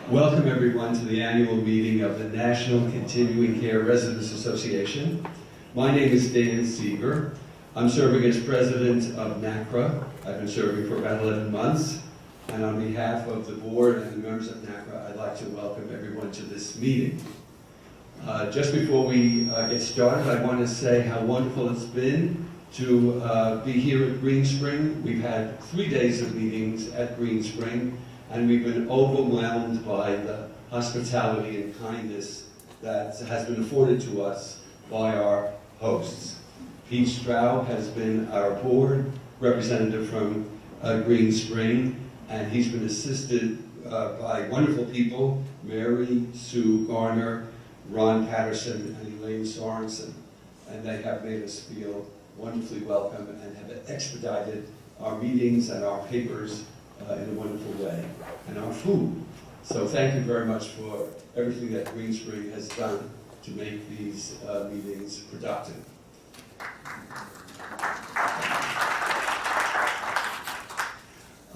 Welcome everyone to the annual meeting of the National Continuing Care Residents Association. My name is Dan Seeger. I'm serving as president of NaCCRA. I've been serving for about 11 months. And on behalf of the board and the members of NaCCRA, I'd like to welcome everyone to this meeting. Just before we get started, I want to say how wonderful it's been to be here at Green Spring. We've had 3 days of meetings at Green Spring, and we've been overwhelmed by the hospitality and kindness that has been afforded to us by our hosts. Pete Stroud has been our board representative from Green Spring, and he's been assisted by wonderful people, Mary Sue Garner, Ron Patterson, and Elaine Sorensen. And they have made us feel wonderfully welcome and have expedited our meetings and our papers in a wonderful way, and our food. So thank you very much for everything that Green Spring has done to make these meetings productive.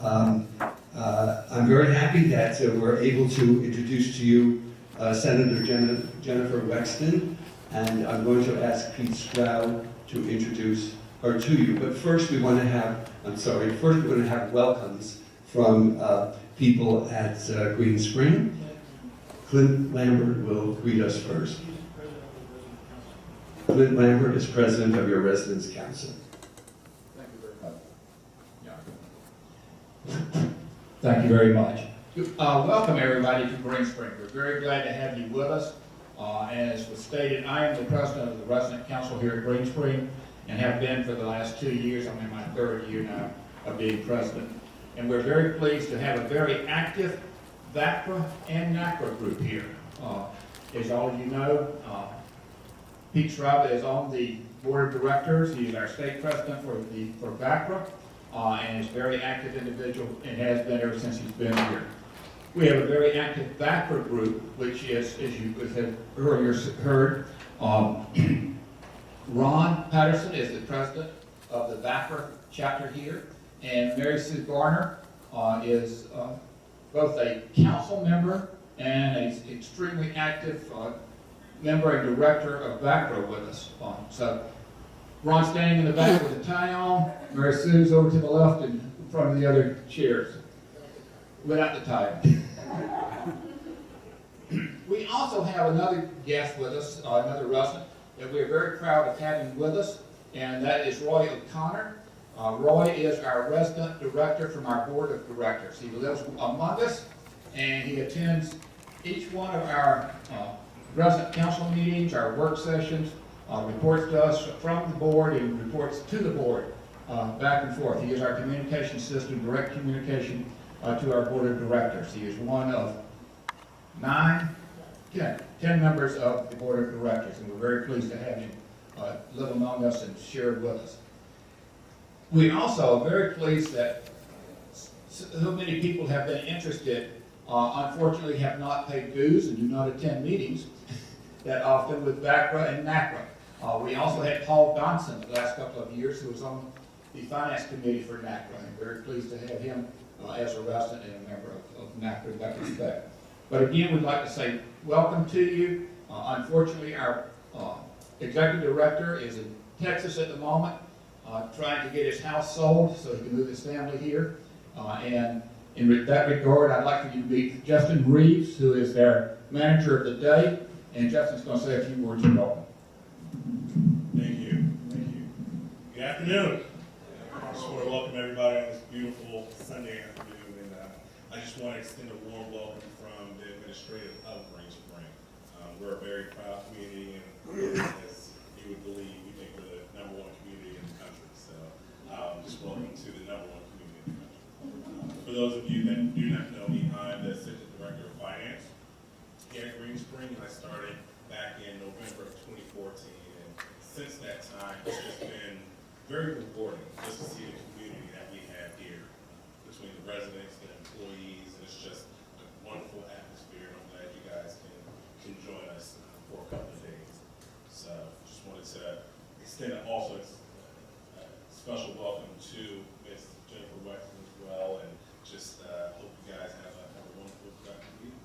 I'm very happy that we're able to introduce to you Senator Jennifer Wexton, and I'm going to ask Pete Stroud to introduce her to you. But first we want to have, welcomes from people at Green Spring. Clint Lambert will greet us first. Clint Lambert is president of your Residence Council. Thank you very much. Thank you very much. Welcome everybody to Green Spring. We're very glad to have you with us. As was stated, I am the president of the Resident Council here at Green Spring and have been for the last 2 years. I'm in my 3rd year now of being president. And we're very pleased to have a very active NaCCRA and NaCCRA group here. As all of you know, Pete Stroud is on the board of directors. He is our state president for NaCCRA, and is a very active individual and has been ever since he's been here. We have a very active NaCCRA group, which is, as you have earlier heard, Ron Patterson is the president of the NaCCRA chapter here, and Mary Sue Garner is both a council member and an extremely active member and director of NaCCRA with us. So Ron's standing in the back with a tie on, Mary Sue's over to the left and in front of the other chairs, without the tie. We also have another guest with us, another resident, that we're very proud of having with us, and that is Roy O'Connor. Roy is our resident director from our board of directors. He lives among us, and he attends each one of our resident council meetings, our work sessions, reports to us from the board and reports to the board back and forth. He is our communication system, direct communication to our board of directors. He is one of 10 members of the board of directors, and we're very pleased to have him live among us and share with us. We also are very pleased that so many people have been interested, unfortunately have not paid dues and do not attend meetings that often with NaCCRA and NaCCRA. We also had Paul Donson the last couple of years, who was on the finance committee for NaCCRA, and very pleased to have him as a resident and a member of NaCCRA in that respect. But again, we'd like to say welcome to you. Unfortunately, our executive director is in Texas at the moment, trying to get his house sold so he can move his family here. And in that regard, I'd like for you to meet Justin Reeves, who is their manager of the day. And Justin's going to say a few words of welcome. Thank you. Thank you. Good afternoon. I just want to welcome everybody on this beautiful Sunday afternoon. And I just want to extend a warm welcome from the administrative of Green Spring. We're a very proud community, and as you would believe, we think we're the #1 community in the country. So just welcome to the #1 community in the country. For those of you that do not know me, I'm the Assistant Director of Finance here at Green Spring, and I started back in November of 2014. And since that time, it's just been very rewarding just to see the community that we have here between the residents and employees, and it's just a wonderful atmosphere. I'm glad you guys can join us for a couple of days. So just wanted to extend also a special welcome to Ms. Jennifer Wexton as well, and just hope you guys have a wonderful productive week.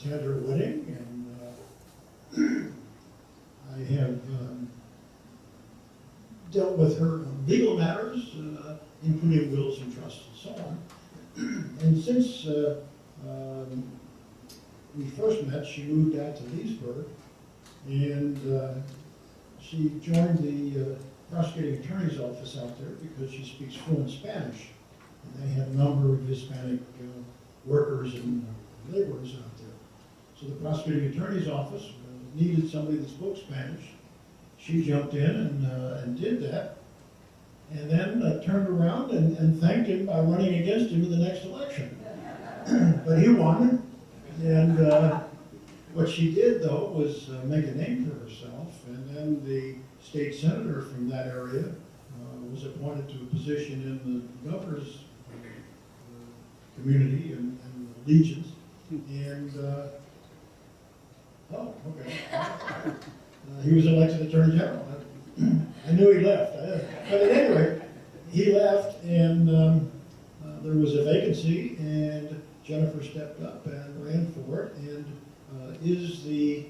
attend her wedding, and I have dealt with her on legal matters, including wills and trusts and so on. And since we first met, she moved out to Leesburg, and she joined the prosecuting attorney's office out there because she speaks fluent Spanish. And they have a number of Hispanic workers and laborers out there. So the prosecuting attorney's office needed somebody that spoke Spanish. She jumped in and did that, and then turned around and thanked him by running against him in the next election. But he won, and what she did, though, was make a name for herself, and then the state senator from that area was appointed to a position in the governor's community and legions, and he was elected attorney general. I knew he left, but at any rate, he left, and there was a vacancy, and Jennifer stepped up and ran for it, and is the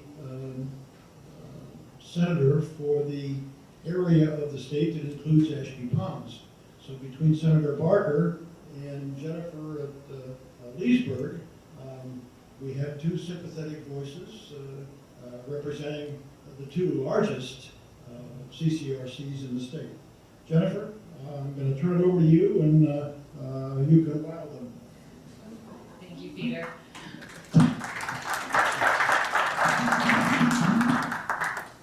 senator for the area of the state that includes Ashby Ponds. So between Senator Barker and Jennifer at Leesburg, we have two sympathetic voices representing the two largest CCRCs in the state. Jennifer, I'm going to turn it over to you, and you can wow them. Thank you, Peter.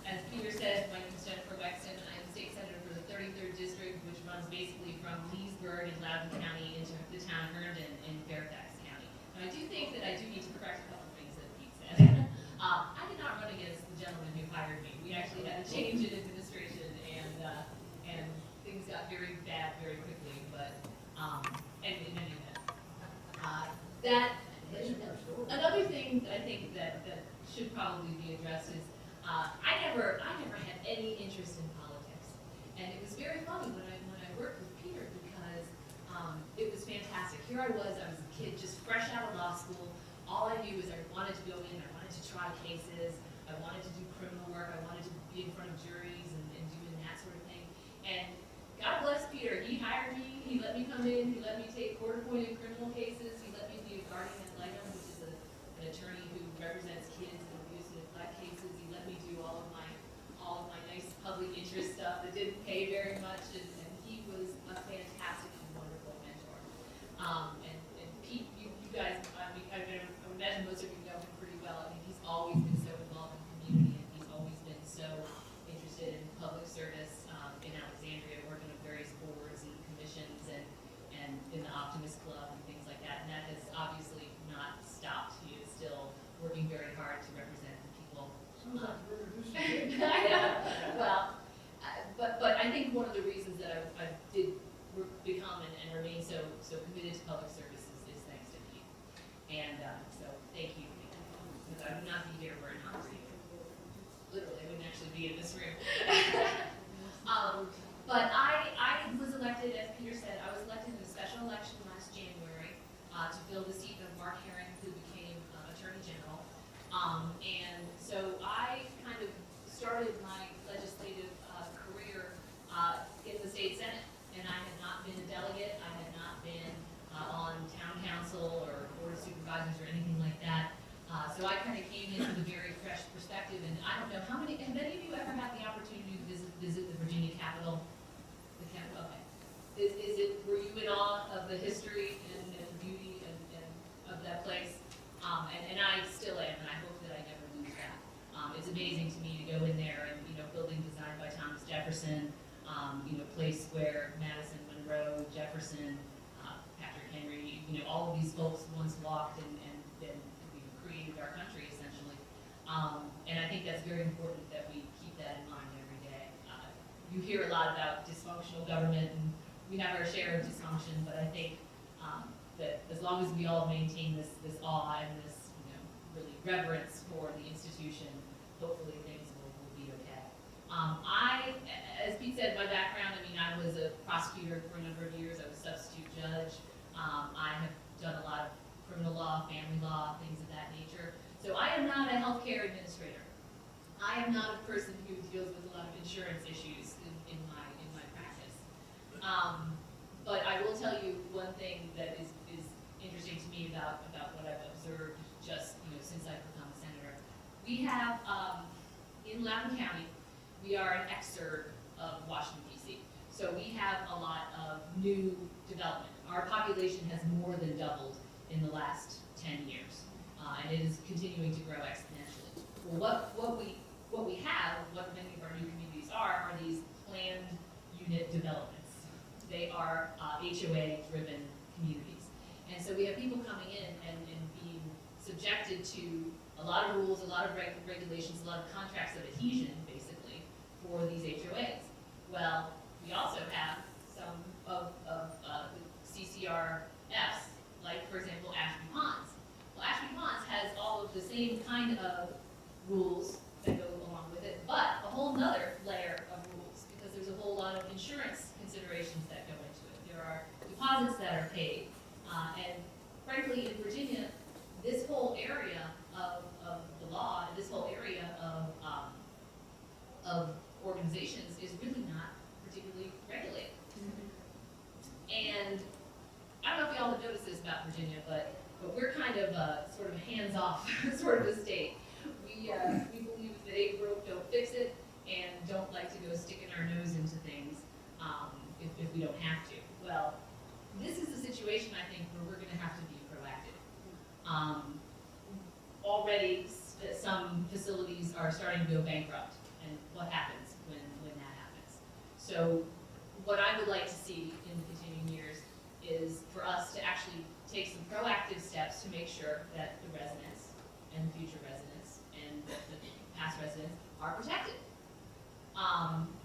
As Peter said, my name is Jennifer Wexton. I'm the state senator for the 33rd district, which runs basically from Leesburg in Loudoun County into the town of Herndon in Fairfax County. And I do think that I do need to correct a couple things that Pete said. I did not run against the gentleman who hired me. We actually had a change in administration, and things got very bad very quickly. But and in any event, another thing that I think that should probably be addressed is I never had any interest in politics, and it was very funny when I worked with Peter because it was fantastic. Here I was a kid just fresh out of law school. All I knew was I wanted to go in, I wanted to try cases, I wanted to do criminal work, I wanted to be in front of juries and doing that sort of thing. And God bless Peter, he hired me, he let me come in, he let me take court-appointed criminal cases, he let me be a guardian ad litem, which is an attorney who represents kids in abuse and neglect cases. He let me do all of my nice public interest stuff that didn't pay very much, and he was a fantastic and wonderful mentor. And Pete, you guys, I imagine most of you know him pretty well. I mean, he's always been so involved in the community, and he's always been so interested in public service in Alexandria, working with various boards and commissions and in the Optimist Club and things like that. And that has obviously not stopped. He is still working very hard to represent the people. I know. Well, but I think one of the reasons that I did become and remain so committed to public services is thanks to Pete. And so thank you, because I would not be here were it not for you. Literally, I wouldn't actually be in this room. But I was elected, as Peter said, I was elected in a special election last January to fill the seat of Mark Herring, who became Attorney General. And so I kind of started my legislative career in the state Senate. And I had not been a delegate, I had not been on town council or board of supervisors or anything like that. So I kind of came in with a very fresh perspective, and I don't know have any of you ever had the opportunity to visit the Virginia Capitol? Okay. Were you in awe of the history and beauty and of that place? And I still am, and I hope that I never lose that. It's amazing to me to go in there and, building designed by Thomas Jefferson, place where Madison, Monroe, Jefferson, Patrick Henry, all of these folks once walked and created our country essentially. And I think that's very important that we keep that in mind every day. You hear a lot about dysfunctional government, and we have our share of dysfunction, but I think that as long as we all maintain this awe and this really reverence for the institution, hopefully things will be okay. As Pete said, my background, I was a prosecutor for a number of years. I was a substitute judge. I have done a lot of criminal law, family law, things of that nature. So healthcare administrator. I am not a person who deals with a lot of insurance issues in my practice. But I will tell you one thing that is interesting to me about what I've observed just since I've become a senator. We have in Loudoun County, we are an exurb of Washington D.C. So we have a lot of new development. Our population has more than doubled in the last 10 years, and it is continuing to grow exponentially. Well, what we have, what many of our new communities are these planned unit developments. They are HOA-driven communities. And so we have people coming in and being subjected to a lot of rules, a lot of regulations, a lot of contracts of adhesion, basically, for these HOAs. Well, we also have some of CCRFs, like, for example, Ashby Ponds. Well, Ashby Ponds has all of the same kind of rules that go along with it, but a whole nother layer of rules, because there's a whole lot of insurance considerations that go into it. There are deposits that are paid, and frankly, in Virginia, this whole area of the law, this whole area of organizations is really not particularly regulated. And I don't know if y'all have noticed this about Virginia, but we're kind of sort of a hands-off sort of a state. We believe that ain't broke, don't fix it, and don't like to go sticking our nose into things if we don't have to. Well, this is a situation, I think, where we're going to have to be proactive. Already, some facilities are starting to go bankrupt, and what happens when that happens? So what I would like to see in the continuing years is for us to actually take some proactive steps to make sure that the residents and the future residents and the past residents are protected.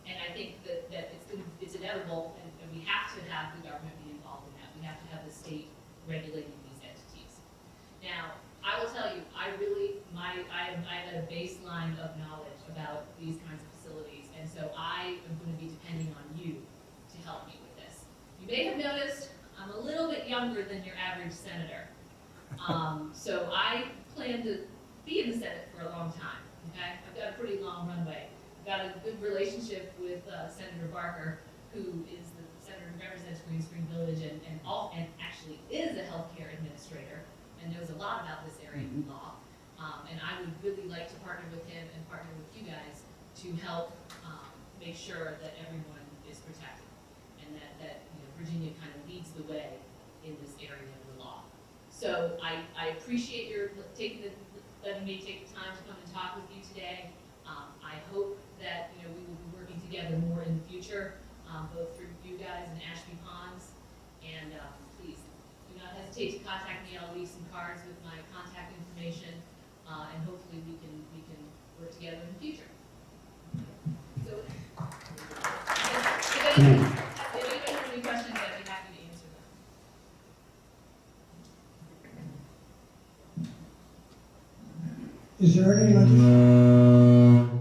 And I think that it's inevitable, and we have to have the government be involved in that. We have to have the state regulating these entities. Now, I will tell you, I have a baseline of knowledge about these kinds of facilities, and so I am going to be depending on you to help me with this. You may have noticed I'm a little bit younger than your average senator. So I plan to be in the Senate for a long time, okay? I've got a pretty long runway. I've got a good relationship with Senator Barker, who is the senator who represents Green Spring Village and actually is a healthcare administrator and knows a lot about this area of law. And I would really like to partner with him and partner with you guys to help make sure that everyone is protected and that Virginia kind of leads the way in this area of the law. So I appreciate your letting me take the time to come and talk with you today. I hope that we will be working together more in the future, both through you guys and Ashby Ponds. And please do not hesitate to contact me. I'll leave some cards with my contact information, and hopefully we can work together in the future. So, if anybody has any questions, I'd be happy to answer them. Is there any legislation?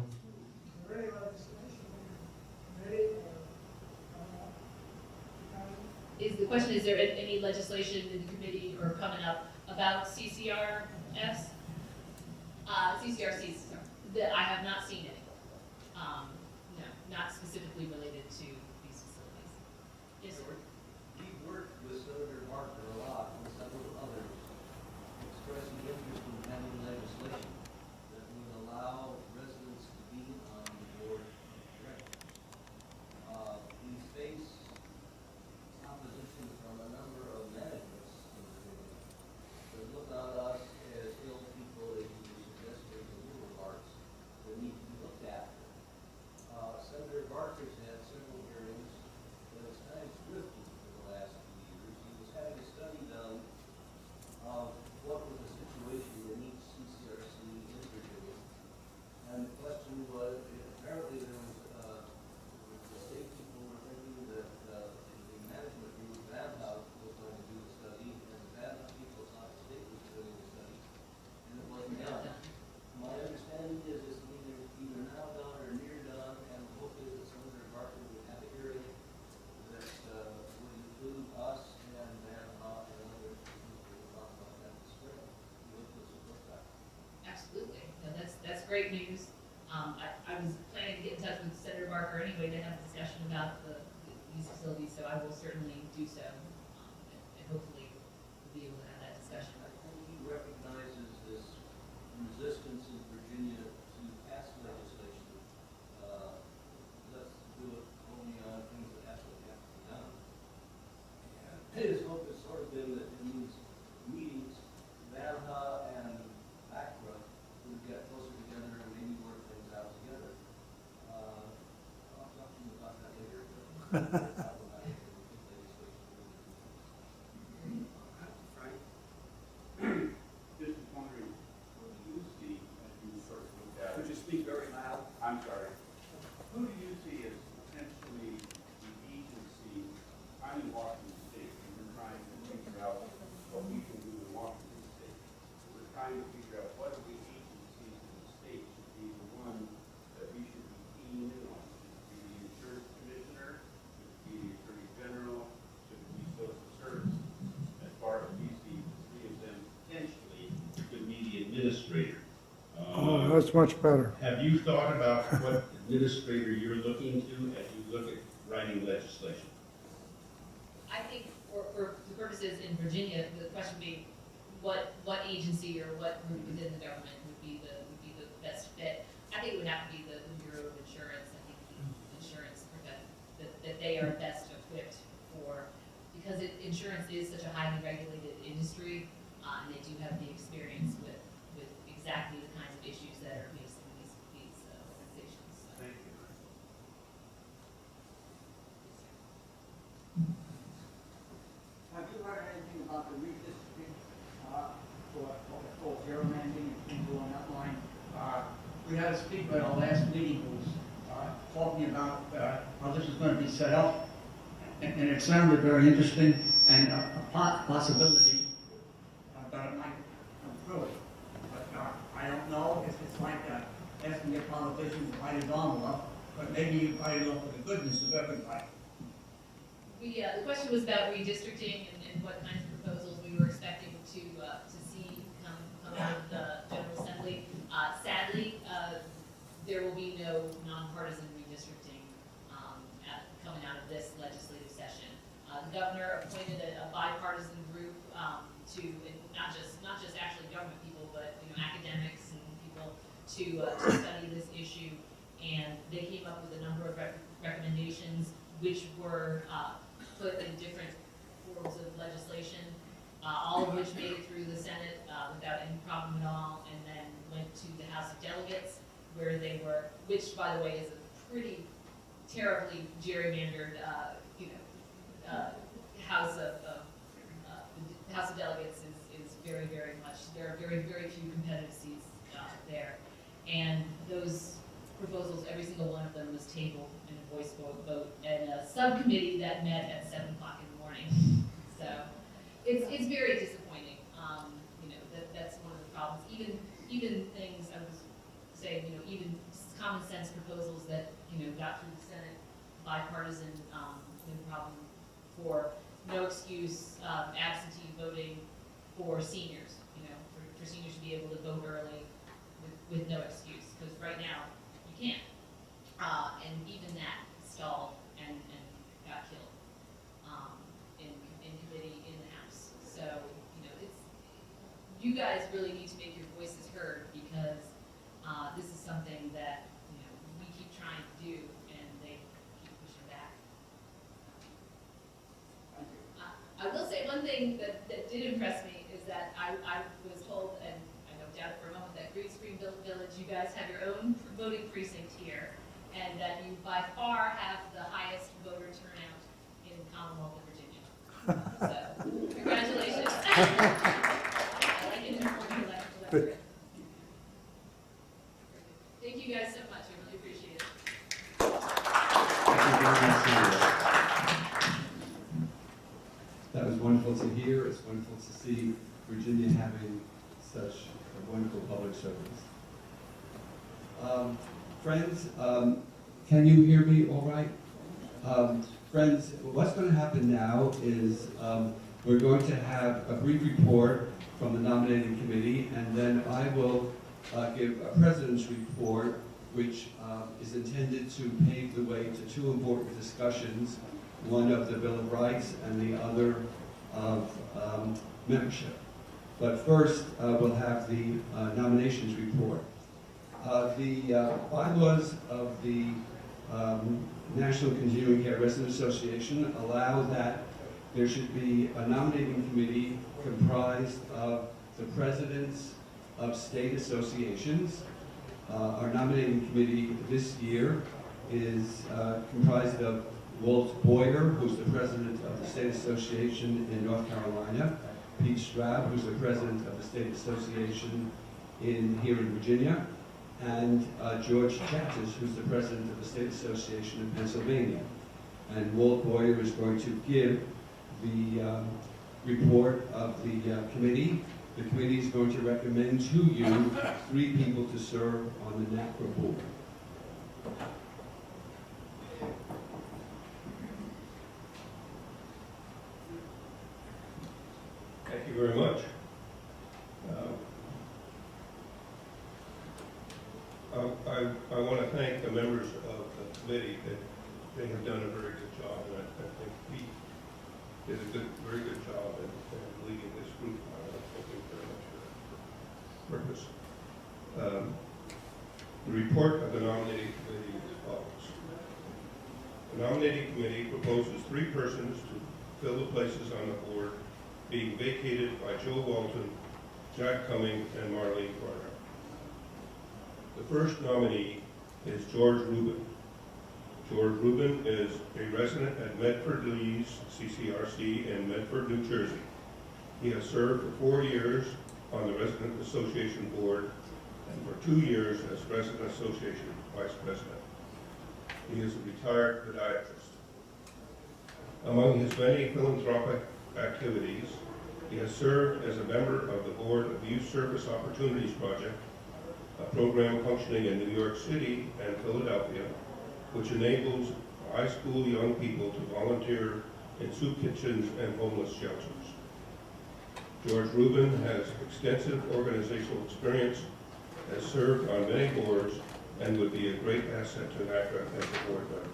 The question is there any legislation in the committee or coming up about CCRFs? CCRCs, that I have not seen any. No, not specifically related to these facilities. Yes, sir. We worked with Senator Barker a lot and several others expressing interest in pending legislation that would allow residents to be on the board of directors. We face opposition from a number of managements in the city that look on us as ill people, as you suggested, the little parts that need to be looked at. Senator Barker's had several hearings great news. I was planning to get in touch with Senator Barker anyway to have a discussion about these facilities, so I will certainly do so, and hopefully we'll be able to have that discussion. He recognizes this resistance in Virginia to pass legislation. Let's do it only on things that absolutely have to be done. And his hope has sort of been that in these meetings, NaCCRA and NaCCRA would get closer together and maybe work things out together. I'll talk to you about that later, but we'll talk about it when we get legislation. Frank, just was wondering, who do you see as you first looked at Could it? you speak very loud? I'm sorry. Who do you see as potentially the agency, I'm in Washington State, and we're trying to figure out what we can do in Washington State. We're trying to figure out what of the agencies in the state should be the one that we should be keying in on. Should it be the insurance commissioner? Should it be the attorney general? Should it be social services? As far as we see, the three of them potentially could be the administrator. Oh, that's much better. Have you thought about what administrator you're looking to as you look at writing legislation? I think for the purposes in Virginia, the question would be, what agency or what group within the government would be the best fit? I think it would have to be the Bureau of Insurance. I think the insurance that they are best equipped for, because insurance is such a highly regulated industry, and they do have the experience with exactly the kinds of issues that are facing these organizations. So. Thank you. Have you heard anything about the redistricting, for gerrymandering and things along that line? We had a speaker at our last meeting who was, talking about, how this is gonna be set up, and it sounded very interesting, and a possibility, that it might come through. But, I don't know if it's like, asking a politician to bite his arm off, but maybe you bite it off for the goodness of everybody. The question was about redistricting and what kinds of proposals we were expecting to see come out of the General Assembly. Sadly, there will be no nonpartisan redistricting coming out of this legislative session. The governor appointed a bipartisan group to, and not just actually government people, but academics and people to study this issue, and they came up with a number of recommendations, which were put in different forms of legislation, all of which made it through the Senate without any problem at all, and then went to the House of Delegates, where they were, which, by the way, is a pretty terribly gerrymandered, House of the House of Delegates is very, very much, there are very, very few competitive seats there, and those proposals, every single one of them was tabled in a voice vote in a subcommittee that met at 7 o'clock in the morning. So it's very disappointing. That's one of the problems. Even things I was saying, even common sense proposals that got through the Senate, bipartisan, no problem for no excuse absentee voting for seniors. For seniors to be able to vote early with no excuse, because right now you can't. And even that stalled and got killed in committee in the House. So, you guys really need to make your voices heard, because this is something that, we keep trying to do and they keep pushing back. I will say one thing that did impress me is that I was told, and I don't doubt it for a moment, that Green Spring Village, you guys have your own voting precinct here, and that you by far have the highest voter turnout in the Commonwealth of Virginia. So, congratulations. I like it. Thank you guys so much. I really appreciate it. Thank you very much, Sandra. That was wonderful to hear. It's wonderful to see Virginia having such a wonderful public service. Friends, can you hear me all right? Friends, what's going to happen now is we're going to have a brief report from the nominating committee, and then I will give a president's report, which is intended to pave the way to two important discussions, one of the Bill of Rights and the other of membership. But first, we'll have the nominations report. The bylaws of the National Continuing Care Resident Association allow that there should be a nominating committee comprised of the presidents of state associations. Our nominating committee this year is comprised of Walt Boyer, who's the president of the State Association in North Carolina, Pete Straub, who's the president of the State Association here in Virginia, and George Chaptis, who's the president of the State Association in Pennsylvania. And Walt Boyer is going to give the report of the committee. The committee is going to recommend to you 3 people to serve on the NaCCRA board. Thank you very much. I want to thank the members of the committee that they have done a very good job, and I think Pete did a very good job in leading this group. I want to thank him very much for that purpose. The report of the nominating committee is as follows. The nominating committee proposes 3 persons to fill the places on the board being vacated by Joe Walton, Jack Cumming, and Marlene Carter. The first nominee is George Rubin. George Rubin is a resident at Medford Lee's CCRC in Medford, New Jersey. He has served for 4 years on the Resident Association Board and for 2 years as Resident Association Vice President. He is a retired podiatrist. Among his many philanthropic activities, he has served as a member of the board of the Youth Service Opportunities Project, a program functioning in New York City and Philadelphia, which enables high school young people to volunteer in soup kitchens and homeless shelters. George Rubin has extensive organizational experience, has served on many boards, and would be a great asset to NaCCRA as a board member.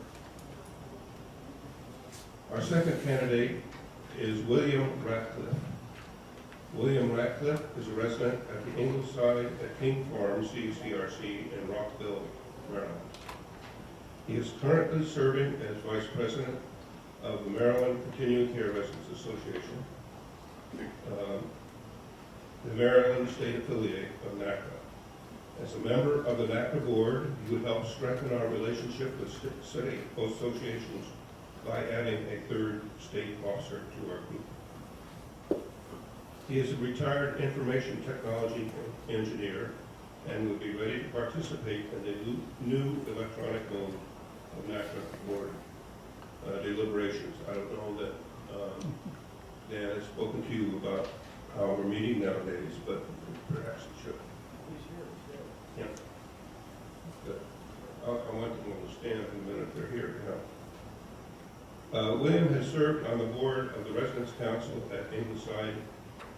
Our second candidate is William Ratcliffe. William Ratcliffe is a resident at the Ingleside at King Farm CCRC in Rockville, Maryland. He is currently serving as Vice President of the Maryland Continuing Care Residents Association, the Maryland State Affiliate of NaCCRA. As a member of the NaCCRA board, he would help strengthen our relationship with city associations by adding a 3rd state officer to our group. He is a retired information technology engineer and would be ready to participate in the new electronic mode of NaCCRA board deliberations. I don't know that Dan has spoken to you about how we're meeting nowadays, but perhaps he should. Yeah. Good. I want them to stand the minute they're here. Yeah. William has served on the board of the Residence Council at Ingleside.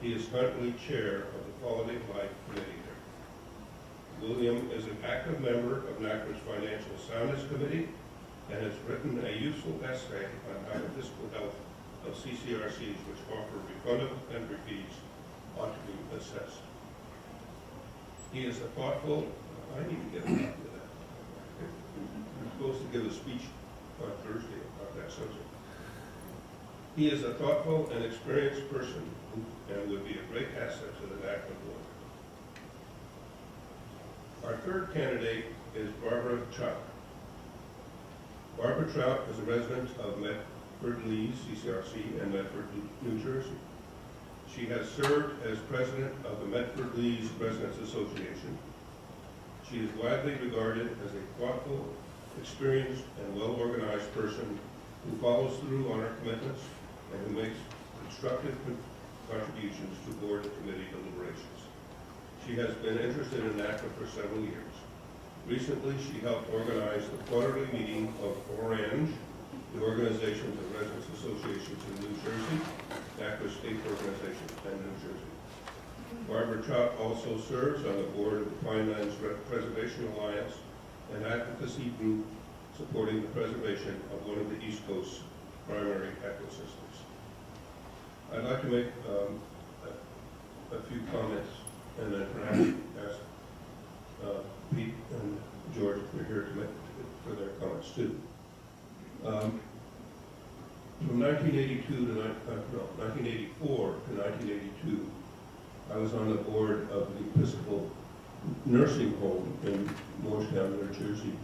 He is currently chair of the Quality of Life Committee there. William is an active member of NaCCRA's Financial Soundness Committee and has written a useful essay on how the fiscal health of CCRCs, which offer refundable entry fees, ought to be assessed. He is a thoughtful, I need to get a copy of that. You're supposed to give a speech on Thursday about that subject. He is a thoughtful and experienced person and would be a great asset to the NaCCRA board. Our third candidate is Barbara Trout. Barbara Trout is a resident of Medford Lee's CCRC in Medford, New Jersey. She has served as president of the Medford Lee's Residents Association. She is widely regarded as a thoughtful, experienced, and well-organized person who follows through on her commitments and who makes constructive contributions to board and committee deliberations. She has been interested in NaCCRA for several years. Recently, she helped organize the quarterly meeting of Orange, the Organization of Residents Associations in New Jersey, NaCCRA state organization in New Jersey. Barbara Trout also serves on the board of the Fine Lands Preservation Alliance, an advocacy group supporting the preservation of one of the East Coast's primary ecosystems. I'd like to make a few comments and then perhaps ask Pete and George if they're here to make for their comments too. From 1982 to 1984 to 1982, I was on the board of the Episcopal Nursing Home in Morristown, New Jersey,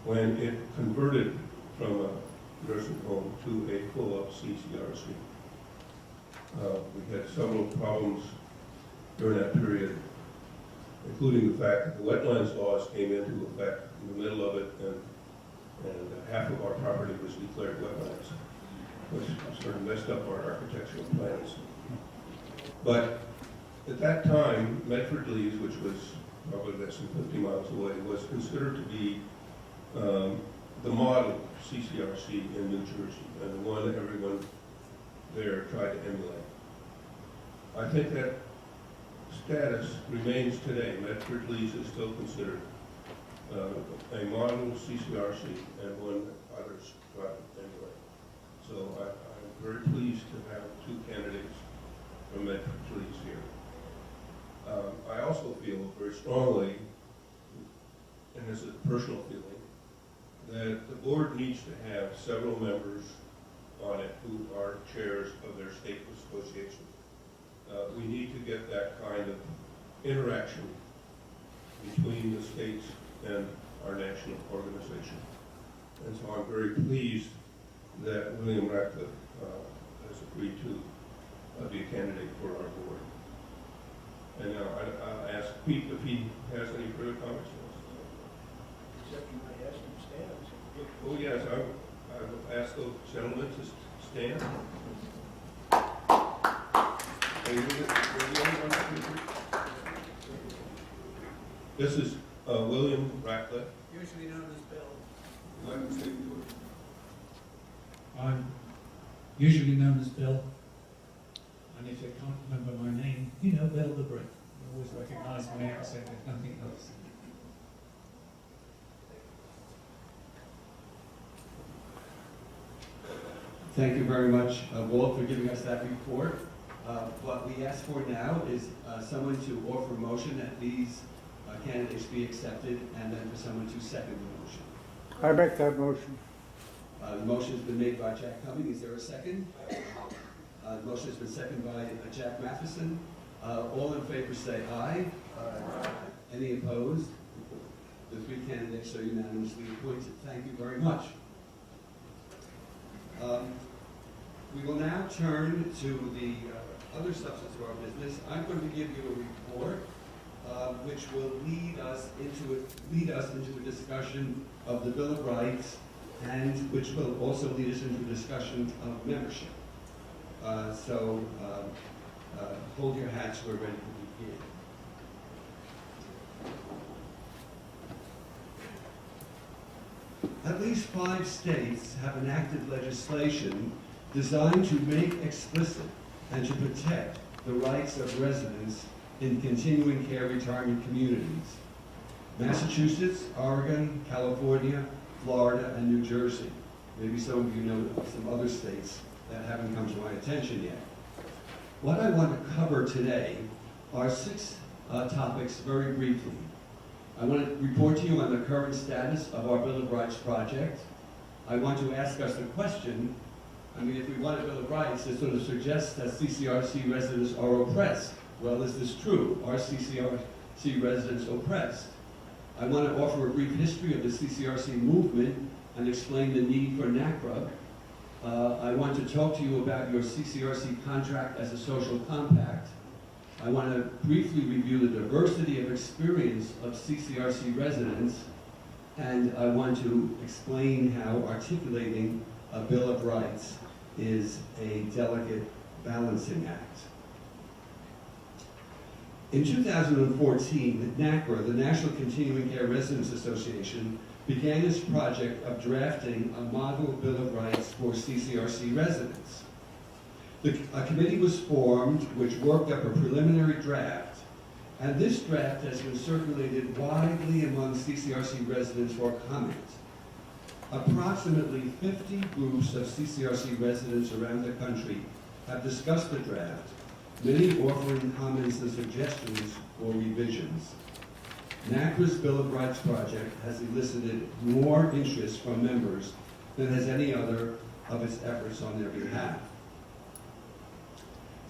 when it converted from a nursing home to a full-up CCRC. We had several problems during that period, including the fact that the wetlands laws came into effect in the middle of it, and half of our property was declared wetlands, which sort of messed up our architectural plans. But at that time, Medford Lees, which was probably less than 50 miles away, was considered to be the model CCRC in New Jersey, and the one that everyone there tried to emulate. I think that status remains today. Medford Lees is still considered a model CCRC and one that others try to emulate. So I'm very pleased to have two candidates from Medford Lees here. I also feel very strongly, and this is a personal feeling, that the board needs to have several members on it who are chairs of their state associations. We need to get that kind of interaction between the states and our national organization. And so I'm very pleased that William Ratcliffe has agreed to be a candidate for our board. And now I'll ask Pete if he has any further comments. Except you might ask him to stand. Oh yes, I will ask those gentlemen to stand. This is William Ratcliffe. Usually known as Bill. Let me say you. I'm usually known as Bill, and if you can't remember my name, you know Bill the Brick. You always recognise my accent, if nothing else. Thank you very much, Walt, for giving us that report. What we ask for now is someone to offer a motion that these candidates be accepted, and then for someone to second the motion. I make that motion. The motion has been made by Jack Cumming. Is there a second? The motion has been seconded by Jack Matheson. All in favor say aye. Aye. Any opposed? The three candidates are unanimously appointed. Thank you very much. We will now turn to the other substance of our business. I'm going to give you a report which will lead us into a discussion of the Bill of Rights, and which will also lead us into a discussion of membership. So hold your hats, we're ready to begin. At least 5 states have enacted legislation designed to make explicit and to protect the rights of residents in continuing care retirement communities. Massachusetts, Oregon, California, Florida, and New Jersey. Maybe some of you know some other states that haven't come to my attention yet. What I want to cover today are 6 topics very briefly. I want to report to you on the current status of our Bill of Rights project. I want to ask us the question, if we want a Bill of Rights, it sort of suggests that CCRC residents are oppressed. Well, is this true? Are CCRC residents oppressed? I want to offer a brief history of the CCRC movement and explain the need for NaCCRA. I want to talk to you about your CCRC contract as a social compact. I want to briefly review the diversity of experience of CCRC residents, and I want to explain how articulating a Bill of Rights is a delicate balancing act. In 2014, NaCCRA, the National Continuing Care Residents Association, began its project of drafting a model Bill of Rights for CCRC residents. A committee was formed which worked up a preliminary draft, and this draft has been circulated widely among CCRC residents for comment. Approximately 50 groups of CCRC residents around the country have discussed the draft, many offering comments and suggestions for revisions. NaCCRA's Bill of Rights project has elicited more interest from members than has any other of its efforts on their behalf.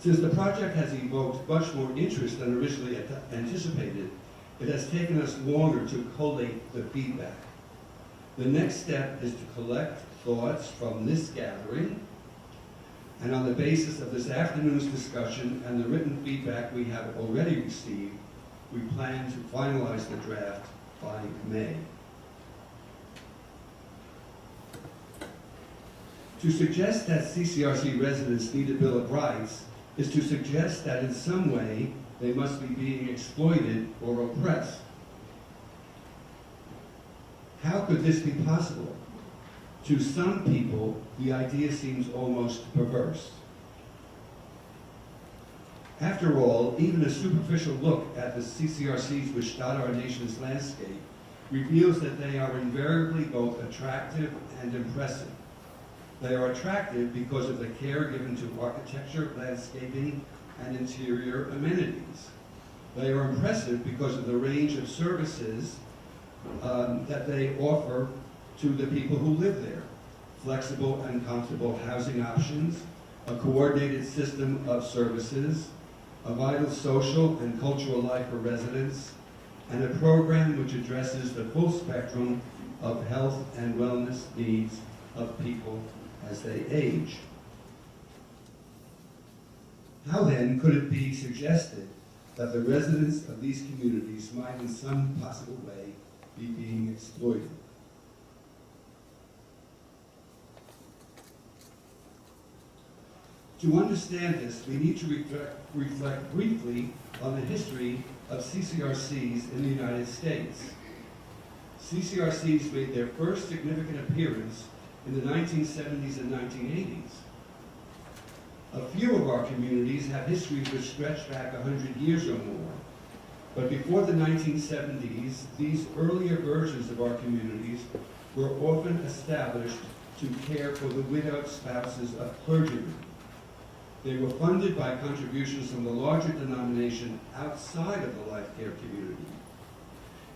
Since the project has evoked much more interest than originally anticipated, it has taken us longer to collate the feedback. The next step is to collect thoughts from this gathering, and on the basis of this afternoon's discussion and the written feedback we have already received, we plan to finalize the draft by May. To suggest that CCRC residents need a Bill of Rights is to suggest that in some way they must be being exploited or oppressed. How could this be possible? To some people, the idea seems almost perverse. After all, even a superficial look at the CCRCs which dot our nation's landscape reveals that they are invariably both attractive and impressive. They are attractive because of the care given to architecture, landscaping, and interior amenities. They are impressive because of the range of services that they offer to the people who live there. Flexible and comfortable housing options, a coordinated system of services, a vital social and cultural life for residents, and a program which addresses the full spectrum of health and wellness needs of people as they age. How then could it be suggested that the residents of these communities might in some possible way be being exploited? To understand this, we need to reflect briefly on the history of CCRCs in the United States. CCRCs made their first significant appearance in the 1970s and 1980s. A few of our communities have histories which stretch back 100 years or more. But before the 1970s, these earlier versions of our communities were often established to care for the widowed spouses of clergymen. They were funded by contributions from the larger denomination outside of the life care community.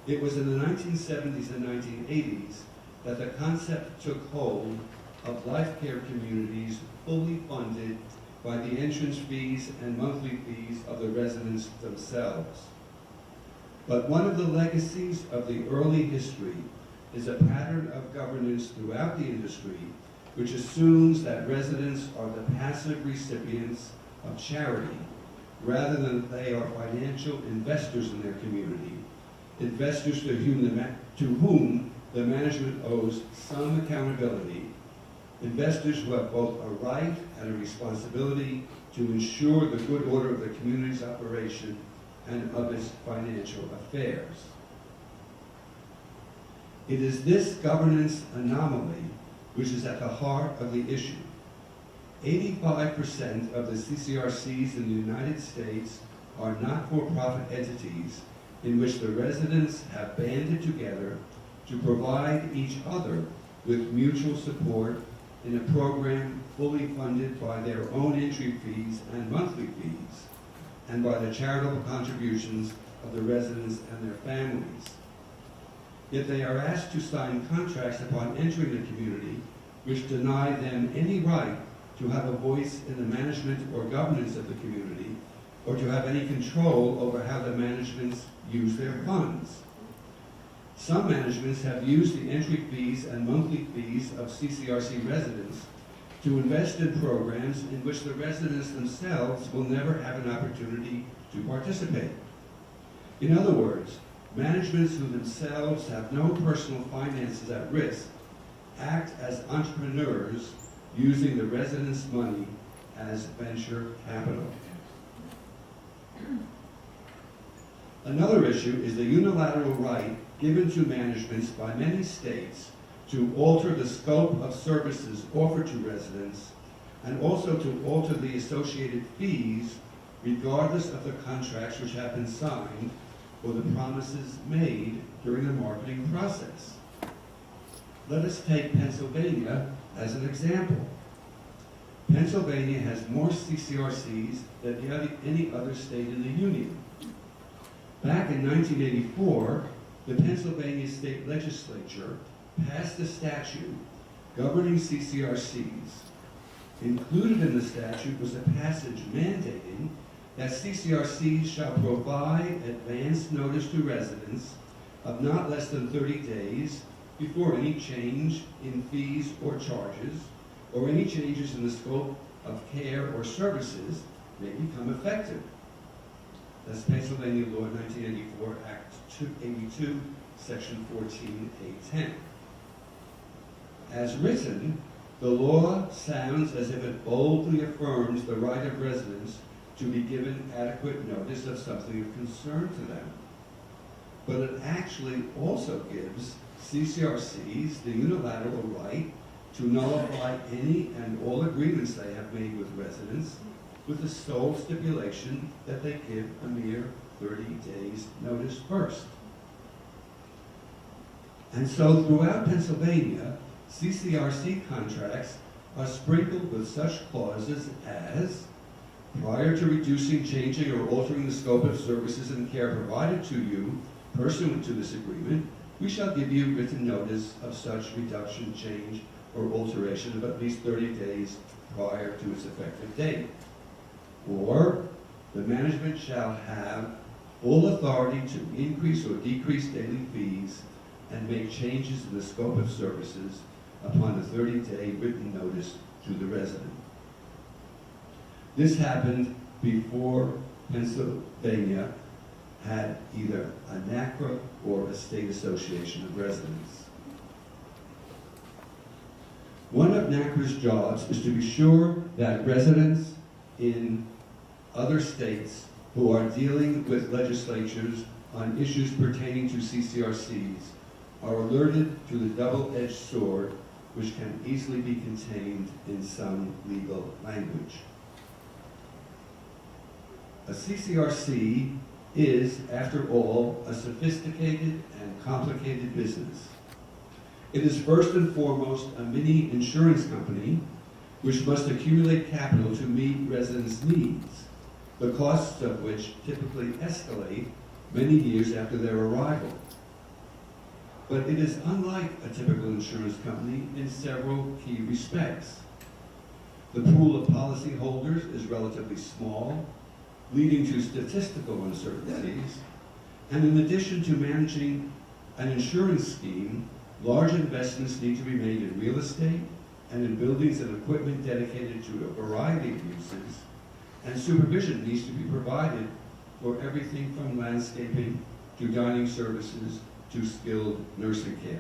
It was in the 1970s and 1980s that the concept took hold of life care communities fully funded by the entrance fees and monthly fees of the residents themselves. But one of the legacies of the early history is a pattern of governance throughout the industry which assumes that residents are the passive recipients of charity rather than that they are financial investors in their community, investors to whom the management owes some accountability, investors who have both a right and a responsibility to ensure the good order of the community's operation and of its financial affairs. It is this governance anomaly which is at the heart of the issue. 85% of the CCRCs in the United States are not-for-profit entities in which the residents have banded together to provide each other with mutual support in a program fully funded by their own entry fees and monthly fees, and by the charitable contributions of the residents and their families. Yet they are asked to sign contracts upon entering the community which deny them any right to have a voice in the management or governance of the community, or to have any control over how the managements use their funds. Some managements have used the entry fees and monthly fees of CCRC residents to invest in programs in which the residents themselves will never have an opportunity to participate. In other words, managements who themselves have no personal finances at risk act as entrepreneurs using the residents' money as venture capital. Another issue is the unilateral right given to managements by many states to alter the scope of services offered to residents and also to alter the associated fees regardless of the contracts which have been signed or the promises made during the marketing process. Let us take Pennsylvania as an example. Pennsylvania has more CCRCs than any other state in the Union. Back in 1984, the Pennsylvania State Legislature passed a statute governing CCRCs. Included in the statute was a passage mandating that CCRCs shall provide advance notice to residents of not less than 30 days before any change in fees or charges, or any changes in the scope of care or services may become effective. That's Pennsylvania Law 1984, Act 282, Section 14A10. As written, the law sounds as if it boldly affirms the right of residents to be given adequate notice of something of concern to them. But it actually also gives CCRCs the unilateral right to nullify any and all agreements they have made with residents, with the sole stipulation that they give a mere 30 days notice first. And so throughout Pennsylvania, CCRC contracts are sprinkled with such clauses as, prior to reducing, changing, or altering the scope of services and care provided to you pursuant to this agreement, we shall give you written notice of such reduction, change, or alteration of at least 30 days prior to its effective date. Or, the management shall have full authority to increase or decrease daily fees and make changes in the scope of services upon a 30-day written notice to the resident. This happened before Pennsylvania had either a NaCCRA or a state association of residents. One of NaCCRA's jobs is to be sure that residents in other states who are dealing with legislatures on issues pertaining to CCRCs are alerted to the double-edged sword which can easily be contained in some legal language. A CCRC is, after all, a sophisticated and complicated business. It is first and foremost a mini insurance company which must accumulate capital to meet residents' needs, the costs of which typically escalate many years after their arrival. But it is unlike a typical insurance company in several key respects. The pool of policyholders is relatively small, leading to statistical uncertainties, and in addition to managing an insurance scheme, large investments need to be made in real estate and in buildings and equipment dedicated to a variety of uses, and supervision needs to be provided for everything from landscaping to dining services to skilled nursing care.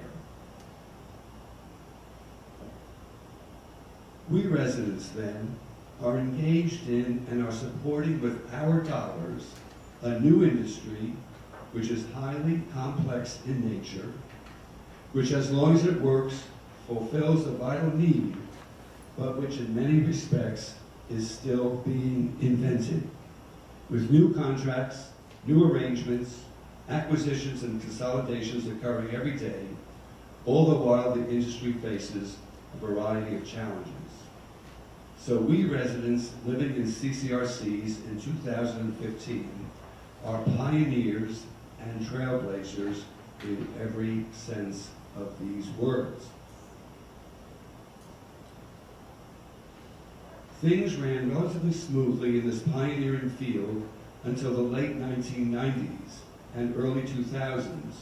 We residents, then, are engaged in and are supporting with our dollars a new industry which is highly complex in nature, which, as long as it works, fulfills a vital need, but which in many respects is still being invented, with new contracts, new arrangements, acquisitions and consolidations occurring every day, all the while the industry faces a variety of challenges. So we residents living in CCRCs in 2015 are pioneers and trailblazers in every sense of these words. Things ran relatively smoothly in this pioneering field until the late 1990s and early 2000s,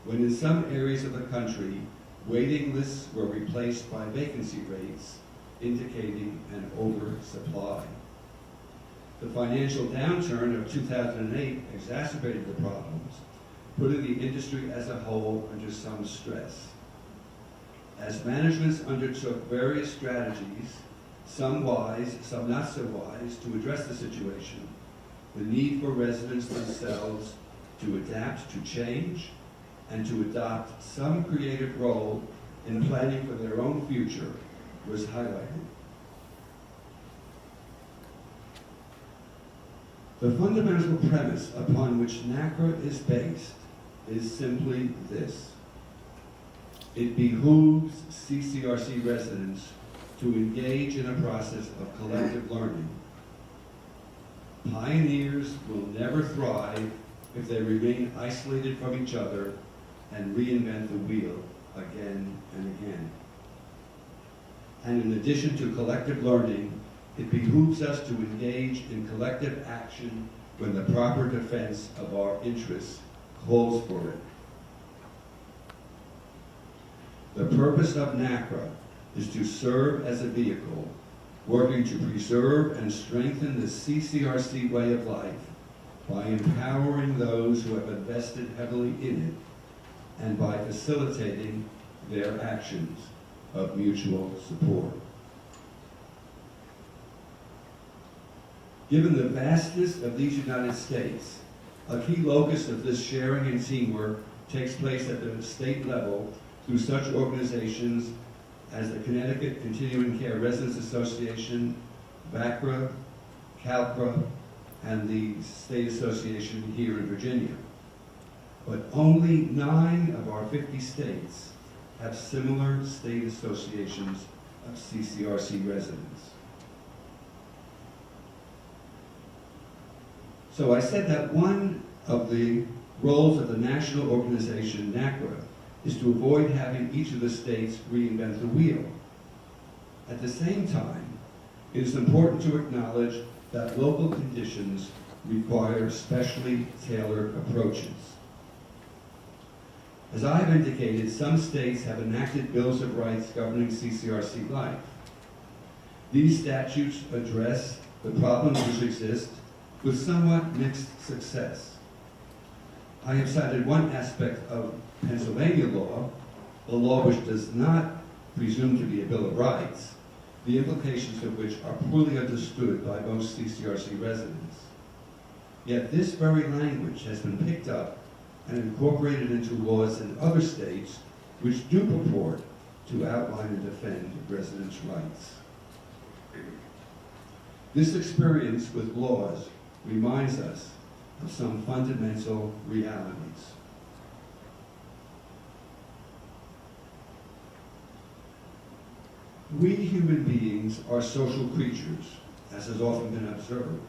when in some areas of the country, waiting lists were replaced by vacancy rates, indicating an oversupply. The financial downturn of 2008 exacerbated the problems, putting the industry as a whole under some stress. As managements undertook various strategies, some wise, some not so wise, to address the situation, the need for residents themselves to adapt to change and to adopt some creative role in planning for their own future was highlighted. The fundamental premise upon which NaCCRA is based is simply this. It behooves CCRC residents to engage in a process of collective learning. Pioneers will never thrive if they remain isolated from each other and reinvent the wheel again and again. And in addition to collective learning, it behooves us to engage in collective action when the proper defense of our interests calls for it. The purpose of NaCCRA is to serve as a vehicle working to preserve and strengthen the CCRC way of life by empowering those who have invested heavily in it and by facilitating their actions of mutual support. Given the vastness of these United States, a key locus of this sharing and teamwork takes place at the state level through such organizations as the Connecticut Continuing Care Residents Association, NaCCRA, CalCRA, and the State Association here in Virginia. But only 9 of our 50 states have similar state associations of CCRC residents. So I said that one of the roles of the national organization, NaCCRA, is to avoid having each of the states reinvent the wheel. At the same time, it is important to acknowledge that local conditions require specially tailored approaches. As I have indicated, some states have enacted bills of rights governing CCRC life. These statutes address the problems which exist with somewhat mixed success. I have cited one aspect of Pennsylvania law, a law which does not presume to be a Bill of Rights, the implications of which are poorly understood by most CCRC residents. Yet this very language has been picked up and incorporated into laws in other states which do purport to outline and defend residents' rights. This experience with laws reminds us of some fundamental realities. We human beings are social creatures, as has often been observed.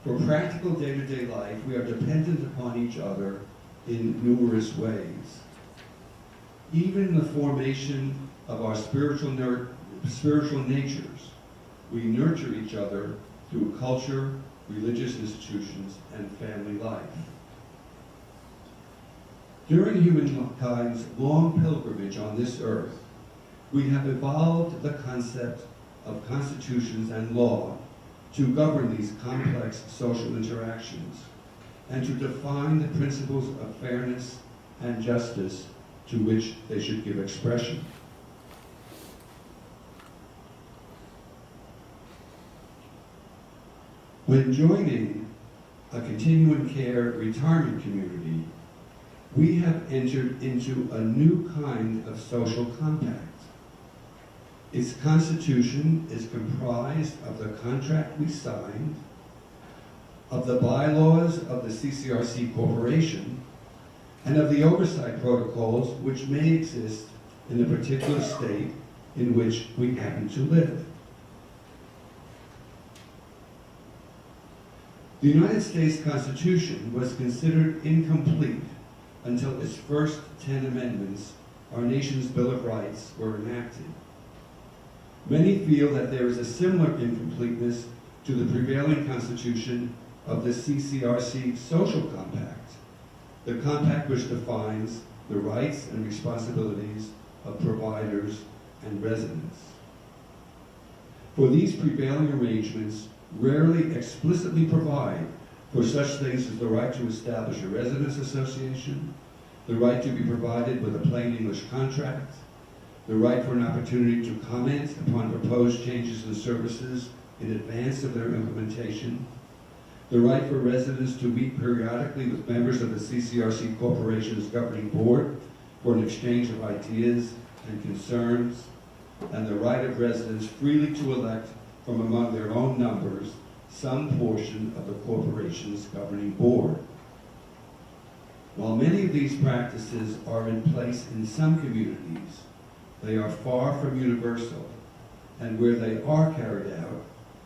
For practical day-to-day life, we are dependent upon each other in numerous ways. Even in the formation of our spiritual natures, we nurture each other through culture, religious institutions, and family life. During humankind's long pilgrimage on this earth, we have evolved the concept of constitutions and law to govern these complex social interactions and to define the principles of fairness and justice to which they should give expression. When joining a continuing care retirement community, we have entered into a new kind of social compact. Its constitution is comprised of the contract we signed, of the bylaws of the CCRC Corporation, and of the oversight protocols which may exist in the particular state in which we happen to live. The United States Constitution was considered incomplete until its first 10 amendments, our nation's Bill of Rights, were enacted. Many feel that there is a similar incompleteness to the prevailing constitution of the CCRC Social Compact, the compact which defines the rights and responsibilities of providers and residents. For these prevailing arrangements rarely explicitly provide for such things as the right to establish a residents association, the right to be provided with a plain English contract, the right for an opportunity to comment upon proposed changes in services in advance of their implementation, the right for residents to meet periodically with members of the CCRC Corporation's governing board for an exchange of ideas and concerns, and the right of residents freely to elect from among their own numbers some portion of the corporation's governing board. While many of these practices are in place in some communities, they are far from universal, and where they are carried out,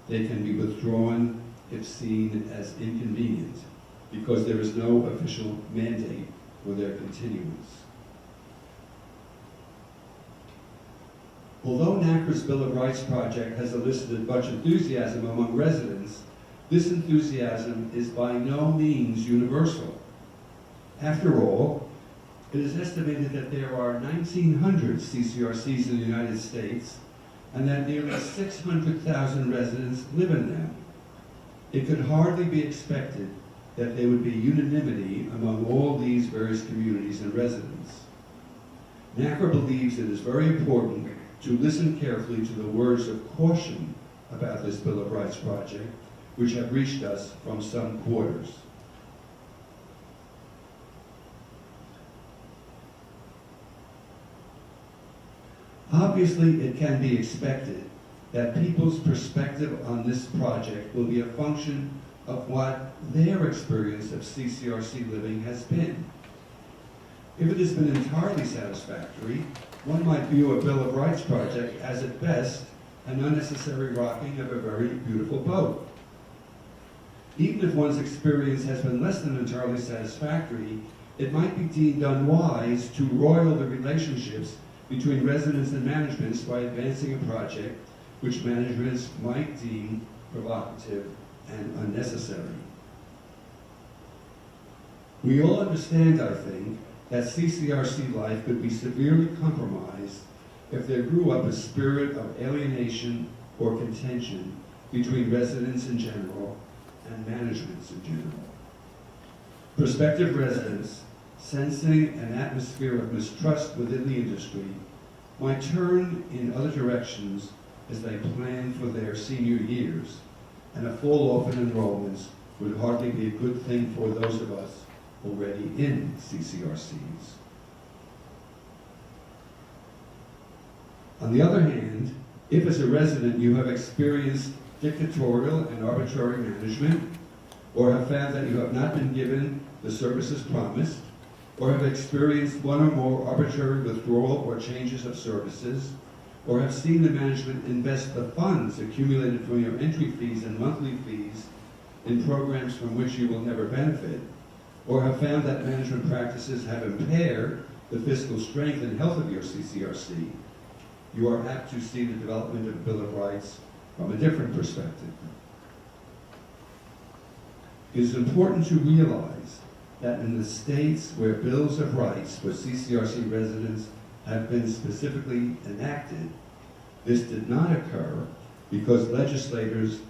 they can be withdrawn if seen as inconvenient, because there is no official mandate for their continuance. Although NaCCRA's Bill of Rights project has elicited much enthusiasm among residents, this enthusiasm is by no means universal. After all, it is estimated that there are 1,900 CCRCs in the United States and that nearly 600,000 residents live in them. It could hardly be expected that there would be unanimity among all these various communities and residents. NaCCRA believes it is very important to listen carefully to the words of caution about this Bill of Rights project, which have reached us from some quarters. Obviously, it can be expected that people's perspective on this project will be a function of what their experience of CCRC living has been. If it has been entirely satisfactory, one might view a Bill of Rights project as at best an unnecessary rocking of a very beautiful boat. Even if one's experience has been less than entirely satisfactory, it might be deemed unwise to roil the relationships between residents and managements by advancing a project which managements might deem provocative and unnecessary. We all understand, I think, that CCRC life could be severely compromised if there grew up a spirit of alienation or contention between residents in general and managements in general. Prospective residents, sensing an atmosphere of mistrust within the industry, might turn in other directions as they plan for their senior years, and a fall off in enrollments would hardly be a good thing for those of us already in CCRCs. On the other hand, if as a resident you have experienced dictatorial and arbitrary management, or have found that you have not been given the services promised, or have experienced one or more arbitrary withdrawal or changes of services, or have seen the management invest the funds accumulated from your entry fees and monthly fees in programs from which you will never benefit, or have found that management practices have impaired the fiscal strength and health of your CCRC, you are apt to see the development of a Bill of Rights from a different perspective. It is important to realize that in the states where bills of rights for CCRC residents have been specifically enacted, this did not occur because legislators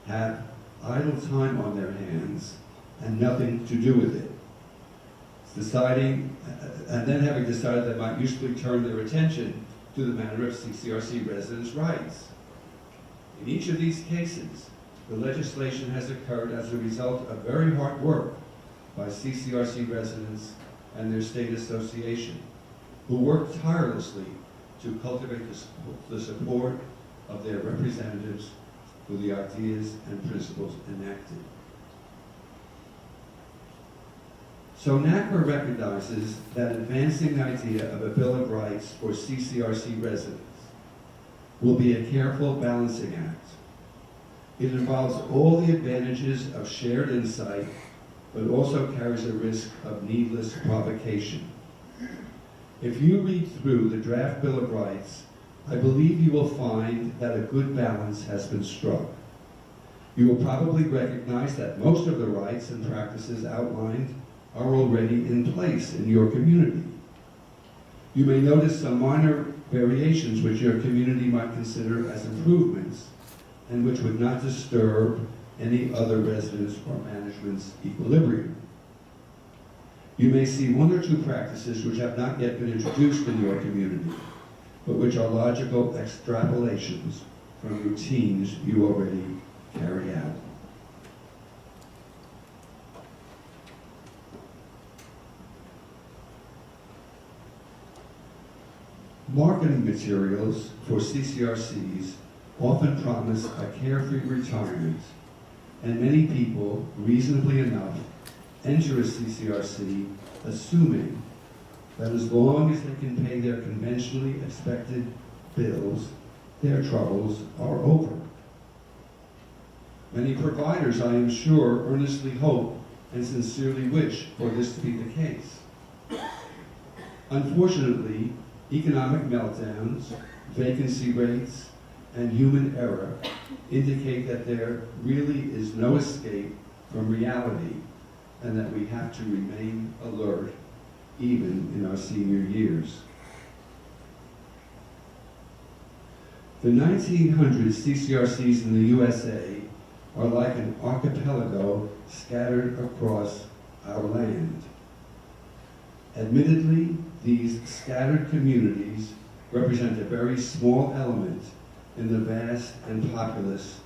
have idle time on their hands and nothing to do with it. Having decided they might usefully turn their attention to the matter of CCRC residents' rights. In each of these cases, the legislation has occurred as a result of very hard work by CCRC residents and their state association, who worked tirelessly to cultivate the support of their representatives for the ideas and principles enacted. So NaCCRA recognizes that advancing the idea of a Bill of Rights for CCRC residents will be a careful balancing act. It involves all the advantages of shared insight, but also carries a risk of needless provocation. If you read through the draft Bill of Rights, I believe you will find that a good balance has been struck. You will probably recognize that most of the rights and practices outlined are already in place in your community. You may notice some minor variations which your community might consider as improvements and which would not disturb any other residents or management's equilibrium. You may see one or two practices which have not yet been introduced in your community, but which are logical extrapolations from routines you already carry out. Marketing materials for CCRCs often promise a carefree retirement and many people, reasonably enough, enter a CCRC assuming that as long as they can pay their conventionally expected bills, their troubles are over. Many providers, I am sure, earnestly hope and sincerely wish for this to be the case. Unfortunately, economic meltdowns, vacancy rates, and human error indicate that there really is no escape from reality and that we have to remain alert even in our senior years. The 1900 CCRCs in the USA are like an archipelago scattered across our land. Admittedly, these scattered communities represent a very small element in the vast and populous,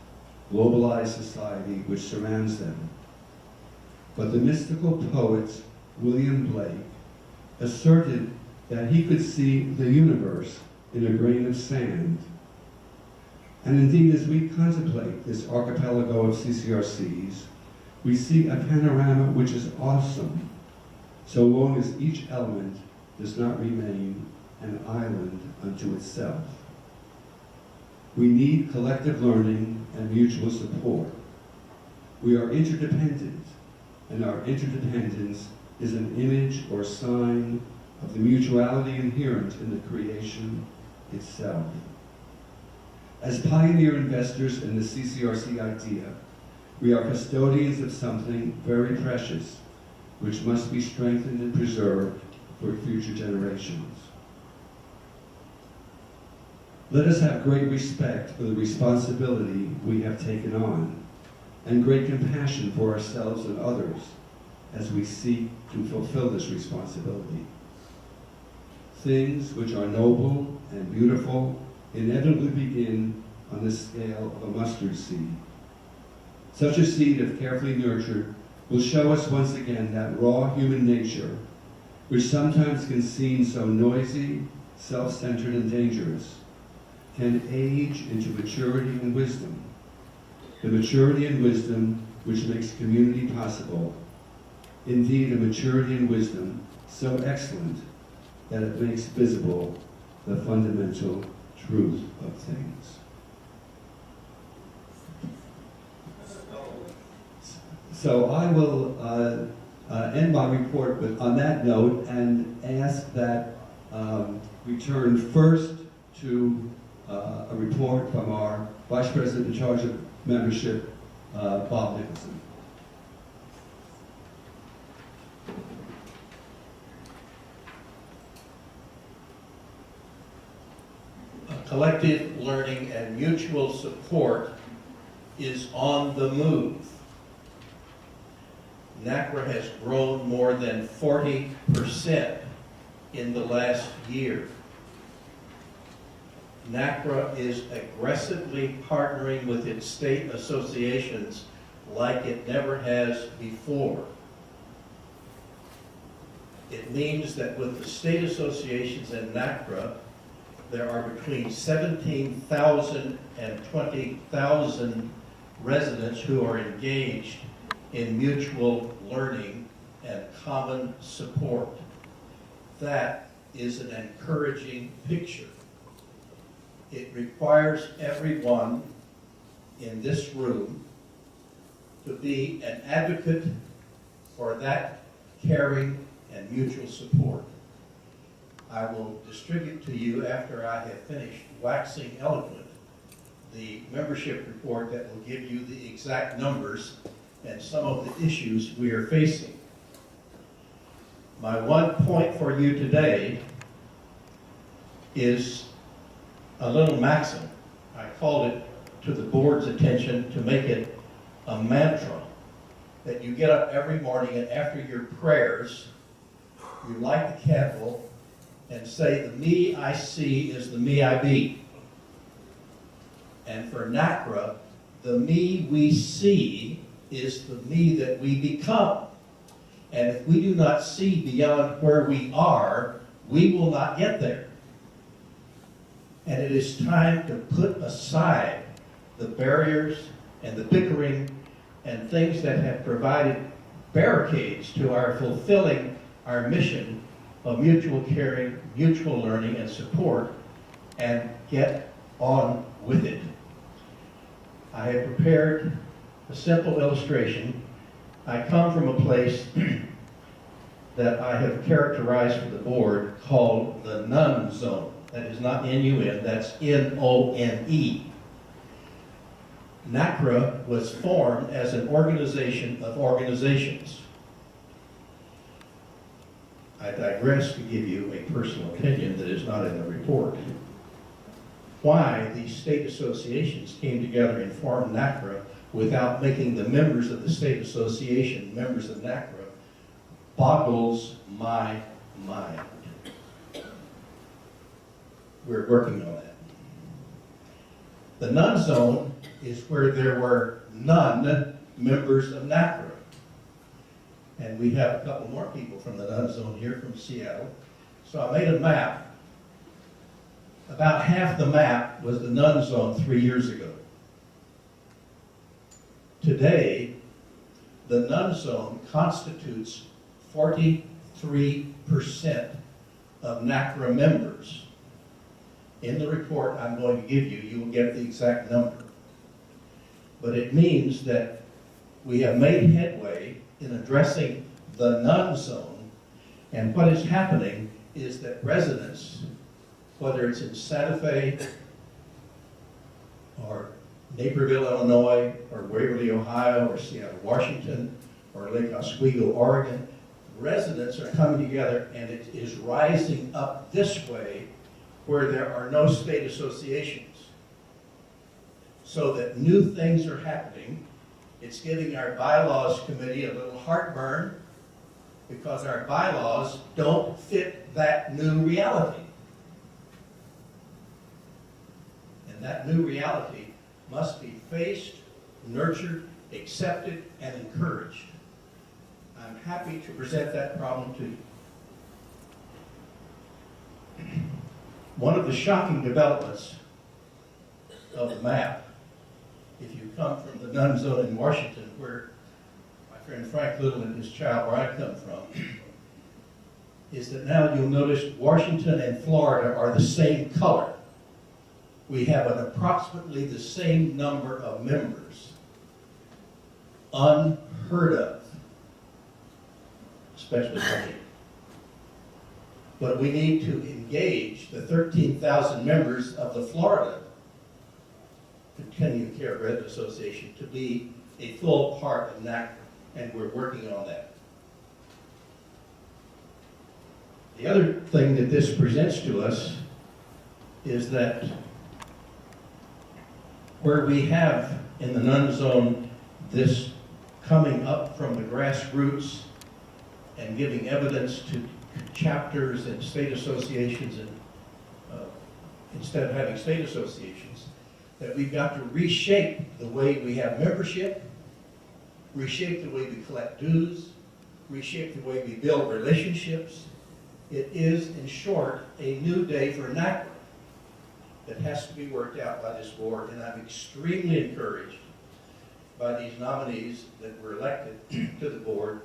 globalized society which surrounds them. But the mystical poet William Blake asserted that he could see the universe in a grain of sand. And indeed, as we contemplate this archipelago of CCRCs, we see a panorama which is awesome, so long as each element does not remain an island unto itself. We need collective learning and mutual support. We are interdependent, and our interdependence is an image or sign of the mutuality inherent in the creation itself. As pioneer investors in the CCRC idea, we are custodians of something very precious, which must be strengthened and preserved for future generations. Let us have great respect for the responsibility we have taken on, and great compassion for ourselves and others as we seek to fulfill this responsibility. Things which are noble and beautiful inevitably begin on the scale of a mustard seed. Such a seed, if carefully nurtured, will show us once again that raw human nature, which sometimes can seem so noisy, self-centered, and dangerous, can age into maturity and wisdom. The maturity and wisdom which makes community possible. Indeed, a maturity and wisdom so excellent that it makes visible the fundamental truth of things. So I will end my report on that note and ask that we turn first to a report from our Vice President in charge of membership, Bob Nicholson. Collective learning and mutual support is on the move. NaCCRA has grown more than 40% in the last year. NaCCRA is aggressively partnering with its state associations like it never has before. It means that with the state associations and NaCCRA, there are between 17,000 and 20,000 residents who are engaged in mutual learning and common support. That is an encouraging picture. It requires everyone in this room to be an advocate for that caring and mutual support. I will distribute to you, after I have finished waxing eloquent, the membership report that will give you the exact numbers and some of the issues we are facing. My one point for you today is a little maxim. I called it to the board's attention to make it a mantra, that you get up every morning and after your prayers, you light the candle and say, the me I see is the me I be. And for NaCCRA, the me we see is the me that we become. And if we do not see beyond where we are, we will not get there. And it is time to put aside the barriers and the bickering and things that have provided barricades to our fulfilling our mission of mutual caring, mutual learning, and support, and get on with it. I have prepared a simple illustration. I come from a place that I have characterized for the board called the none zone. That is not N-U-N, that's N-O-N-E. NaCCRA was formed as an organization of organizations. I digress to give you a personal opinion that is not in the report. Why these state associations came together and formed NaCCRA without making the members of the state association members of NaCCRA boggles my mind. We're working on that. The none zone is where there were none members of NaCCRA. And we have a couple more people from the none zone here from Seattle. So I made a map. About half the map was the none zone 3 years ago. Today, the none zone constitutes 43% of NaCCRA members. In the report I'm going to give you, you will get the exact number. But it means that we have made headway in addressing the none zone, and what is happening is that residents, whether it's in Santa Fe or Naperville, Illinois, or Waverly, Ohio, or Seattle, Washington, or Lake Oswego, Oregon, residents are coming together, and it is rising up this way where there are no state associations. So that new things are happening. It's giving our bylaws committee a little heartburn because our bylaws don't fit that new reality. And that new reality must be faced, nurtured, accepted, and encouraged. I'm happy to present that problem to you. One of the shocking developments of the map, if you come from the none zone in Washington, where my friend Frank Little and his child, where I come from, is that now you'll notice Washington and Florida are the same color. We have an approximately the same number of members. Unheard of, especially for me. But we need to engage the 13,000 members of the Florida Continuing Care Resident Association to be a full part of NaCCRA, and we're working on that. The other thing that this presents to us is that where we have in the none zone this coming up from the grassroots and giving evidence to chapters and state associations, and instead of having state associations, that we've got to reshape the way we have membership, reshape the way we collect dues, reshape the way we build relationships. It is, in short, a new day for NaCCRA that has to be worked out by this board, and I'm extremely encouraged by these nominees that were elected to the board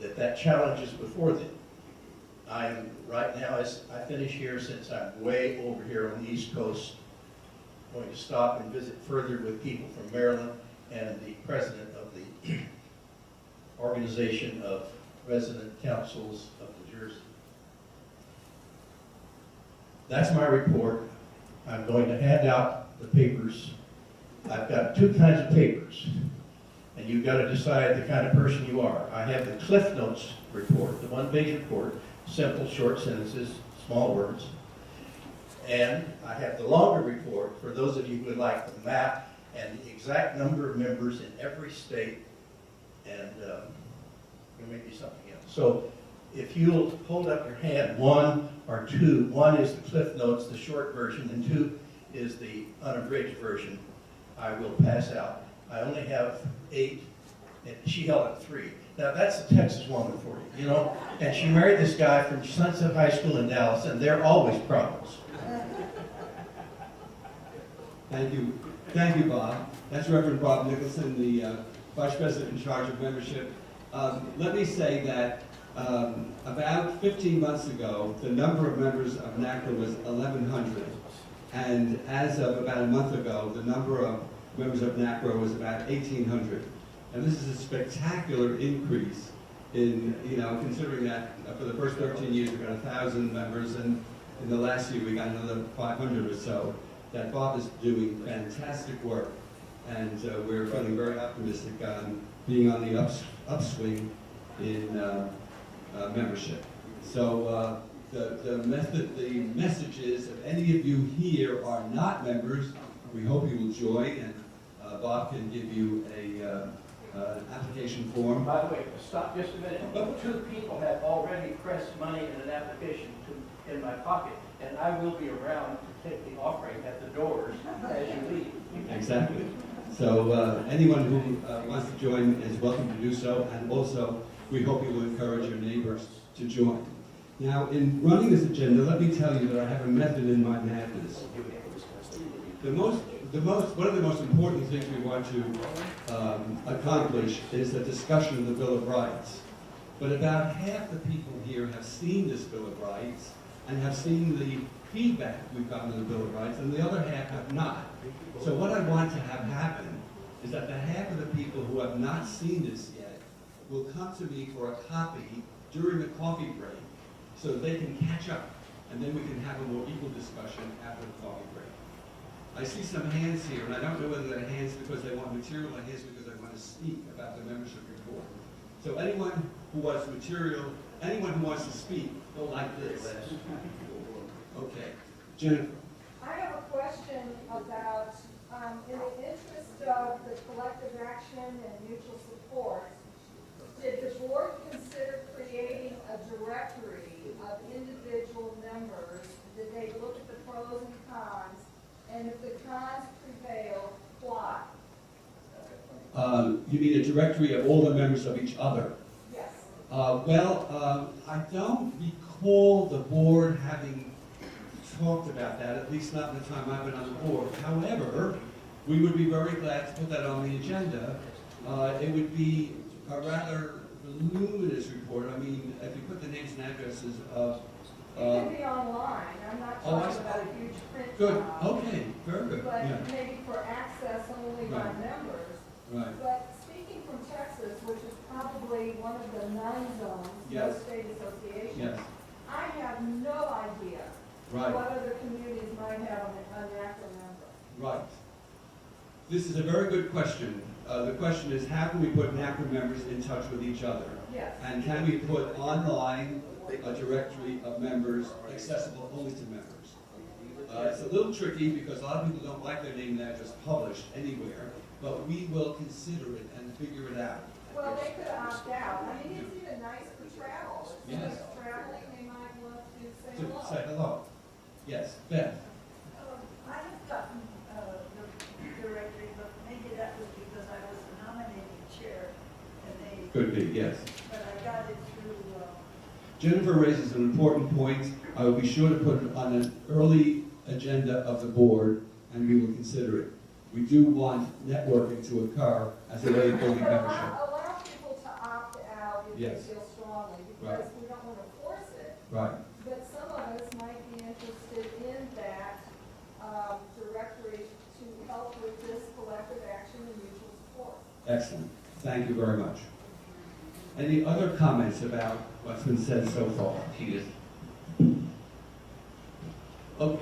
that challenge is before them. I am, right now, as I finish here, since I'm way over here on the East Coast, going to stop and visit further with people from Maryland and the president of the Organization of Resident Councils of New Jersey. That's my report. I'm going to hand out the papers. I've got two kinds of papers, and you've got to decide the kind of person you are. I have the Cliff Notes report, the one-page report, simple, short sentences, small words. And I have the longer report for those of you who would like the map and the exact number of members in every state, and there may be something else. So if you'll hold up your hand, one or two, one is the Cliff Notes, the short version, and two is the unabridged version, I will pass out. I only have 8, and she held up 3. Now that's a Texas woman for you, you know? And she married this guy from Sunset High School in Dallas, and there are always problems. Thank you. Thank you, Bob. That's Reverend Bob Nicholson, the Vice President in charge of membership. Let me say that about 15 months ago, the number of members of NaCCRA was 1,100. And as of about a month ago, the number of members of NaCCRA was about 1,800. And this is a spectacular increase in, considering that for the first 13 years we got 1,000 members, and in the last year we got another 500 or so. That Bob is doing fantastic work, and we're feeling very optimistic on being on the upswing in membership. So the message is, if any of you here are not members, we hope you will join, and Bob can give you an application form. By the way, stop just a minute. 2 people have already pressed money in an application in my pocket, and I will be around to take the offering at the doors as you leave. Exactly. So anyone who wants to join is welcome to do so, and also we hope you will encourage your neighbors to join. Now, in running this agenda, let me tell you that I have a method in my madness. One of the most important things we want to accomplish is the discussion of the Bill of Rights. But about half the people here have seen this Bill of Rights and have seen the feedback we've gotten on the Bill of Rights, and the other half have not. So what I want to have happen is that the half of the people who have not seen this yet will come to me for a copy during the coffee break so that they can catch up, and then we can have a more equal discussion after the coffee break. I see some hands here, and I don't know whether they're hands because they want material or hands because they want to speak about the membership report. So anyone who wants material, anyone who wants to speak, go like this. Okay. Jennifer. I have a question about, in the interest of the collective action and mutual support, did the board consider creating a directory of individual members? Did they look at the pros and cons? And if the cons prevail, why? You mean a directory of all the members of each other? Yes. I don't recall the board having talked about that, at least not in the time I've been on the board. However, we would be very glad to put that on the agenda. It would be a rather voluminous report. I mean, if you put the names and addresses of... It can be online. I'm not talking about a huge print Good, file. okay, very good, But yeah. maybe for access only by Right. members. Right. But speaking from Texas, which is probably one of the non-zones, no Yes. state association, Yes, I have no idea right, what other communities might have a NaCCRA member. right. This is a very good question. The question is, how can we put NaCCRA members in touch with each other? Yes. And can we put online a directory of members accessible only to members? It's a little tricky because a lot of people don't like their name and address published anywhere, but we will consider it and figure it out. Well, they could opt out. I mean, it's even nice for travel. If Yes. someone's traveling, they might want to say To hello. say hello. Yes, Beth. I have gotten the directory, but maybe that was because I was the nominating chair, and they, Could be, yes. but I got it through, Jennifer raises an important point. I will be sure to put it on an early agenda of the board, and we will consider it. We do want networking to occur as a way of building But membership. allow people to opt out if Yes. they feel strongly, Right. because we don't want to force it. Right. But some of us might be interested in that directory to help with this collective action and mutual support. Excellent. Thank you very much. Any other comments about what's been said so far? Edith. Okay.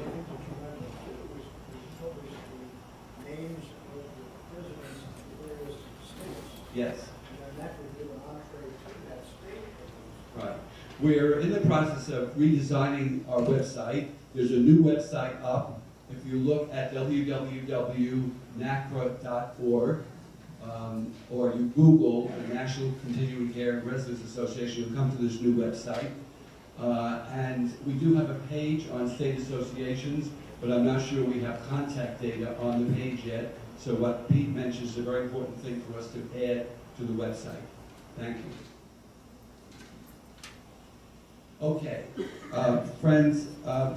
Names of the presidents of the various states, Yes. and then that would give an entree to that state. Right. We're in the process of redesigning our website. There's a new website up. If you look at www.nacra.org, or you Google the National Continuing Care Residents Association, you'll come to this new website. And we do have a page on state associations, but I'm not sure we have contact data on the page yet. So what Pete mentions is a very important thing for us to add to the website. Thank you. Okay, friends,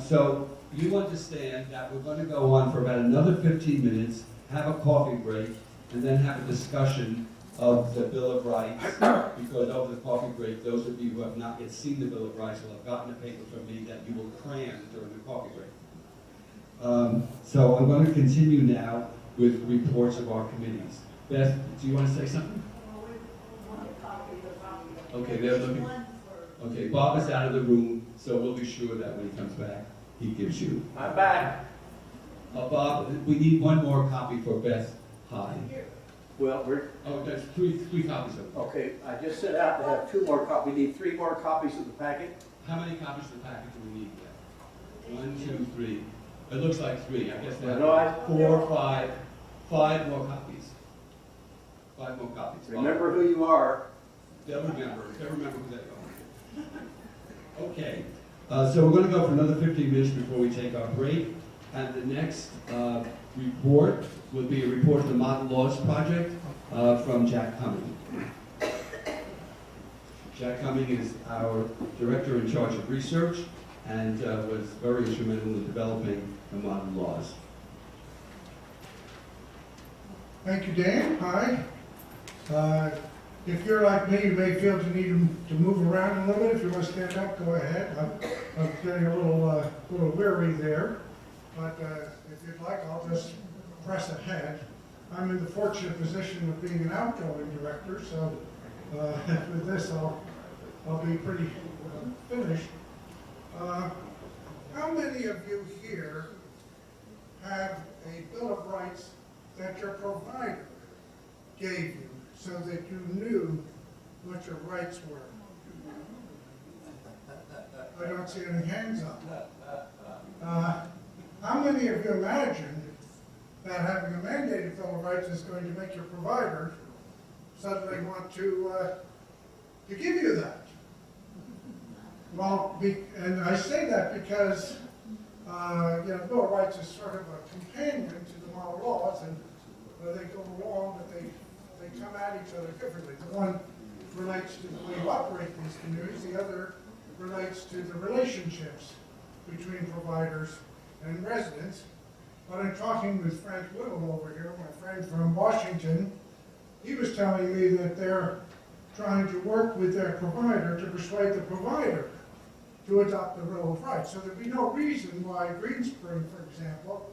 so you understand that we're going to go on for about another 15 minutes, have a coffee break, and then have a discussion of the Bill of Rights, because over the coffee break, those of you who have not yet seen the Bill of Rights will have gotten a paper from me that you will cram during the coffee break. So I'm going to continue now with reports of our committees. Beth, do you want to say something? Okay, they're looking. Okay, Bob is out of the room, so we'll be sure that when he comes back, he gives you. I'm back. Bob, we need one more copy for Beth High. Well, Oh, that's three copies of it. okay, I just set out to have 2 more copies. We need 3 more copies of the packet. How many copies of the packet do we need yet? 1, 2, 3. It looks like 3. I guess that's No, 4, 5. 5 more copies. 5 more copies. Remember who you are. They'll remember. They'll remember who they are. Okay. So we're going to go for another 15 minutes before we take our break. And the next report will be a report of the Model Laws Project from Jack Cumming. Jack Cumming is our director in charge of research and was very instrumental in developing the model laws. Thank you, Dan. Hi. If you're like me, you may feel the need to move around a little bit. If you want to stand up, go ahead. I'm getting a little weary there. But if you'd like, I'll just press ahead. I'm in the fortunate position of being an outgoing director, so with this, I'll be pretty finished. How many of you here have a Bill of Rights that your provider gave you so that you knew what your rights were? I don't see any hands up. How many of you imagine that having a mandated Bill of Rights is going to make your provider suddenly want to give you that? Well, and I say that because Bill of Rights is sort of a companion to the model laws, and they go along, but they come at each other differently. The one relates to the way you operate these communities, the other relates to the relationships between providers and residents. But I'm talking with Frank Little over here, my friend from Washington. He was telling me that they're trying to work with their provider to persuade the provider to adopt the Bill of Rights. So there'd be no reason why Greenspring, for example,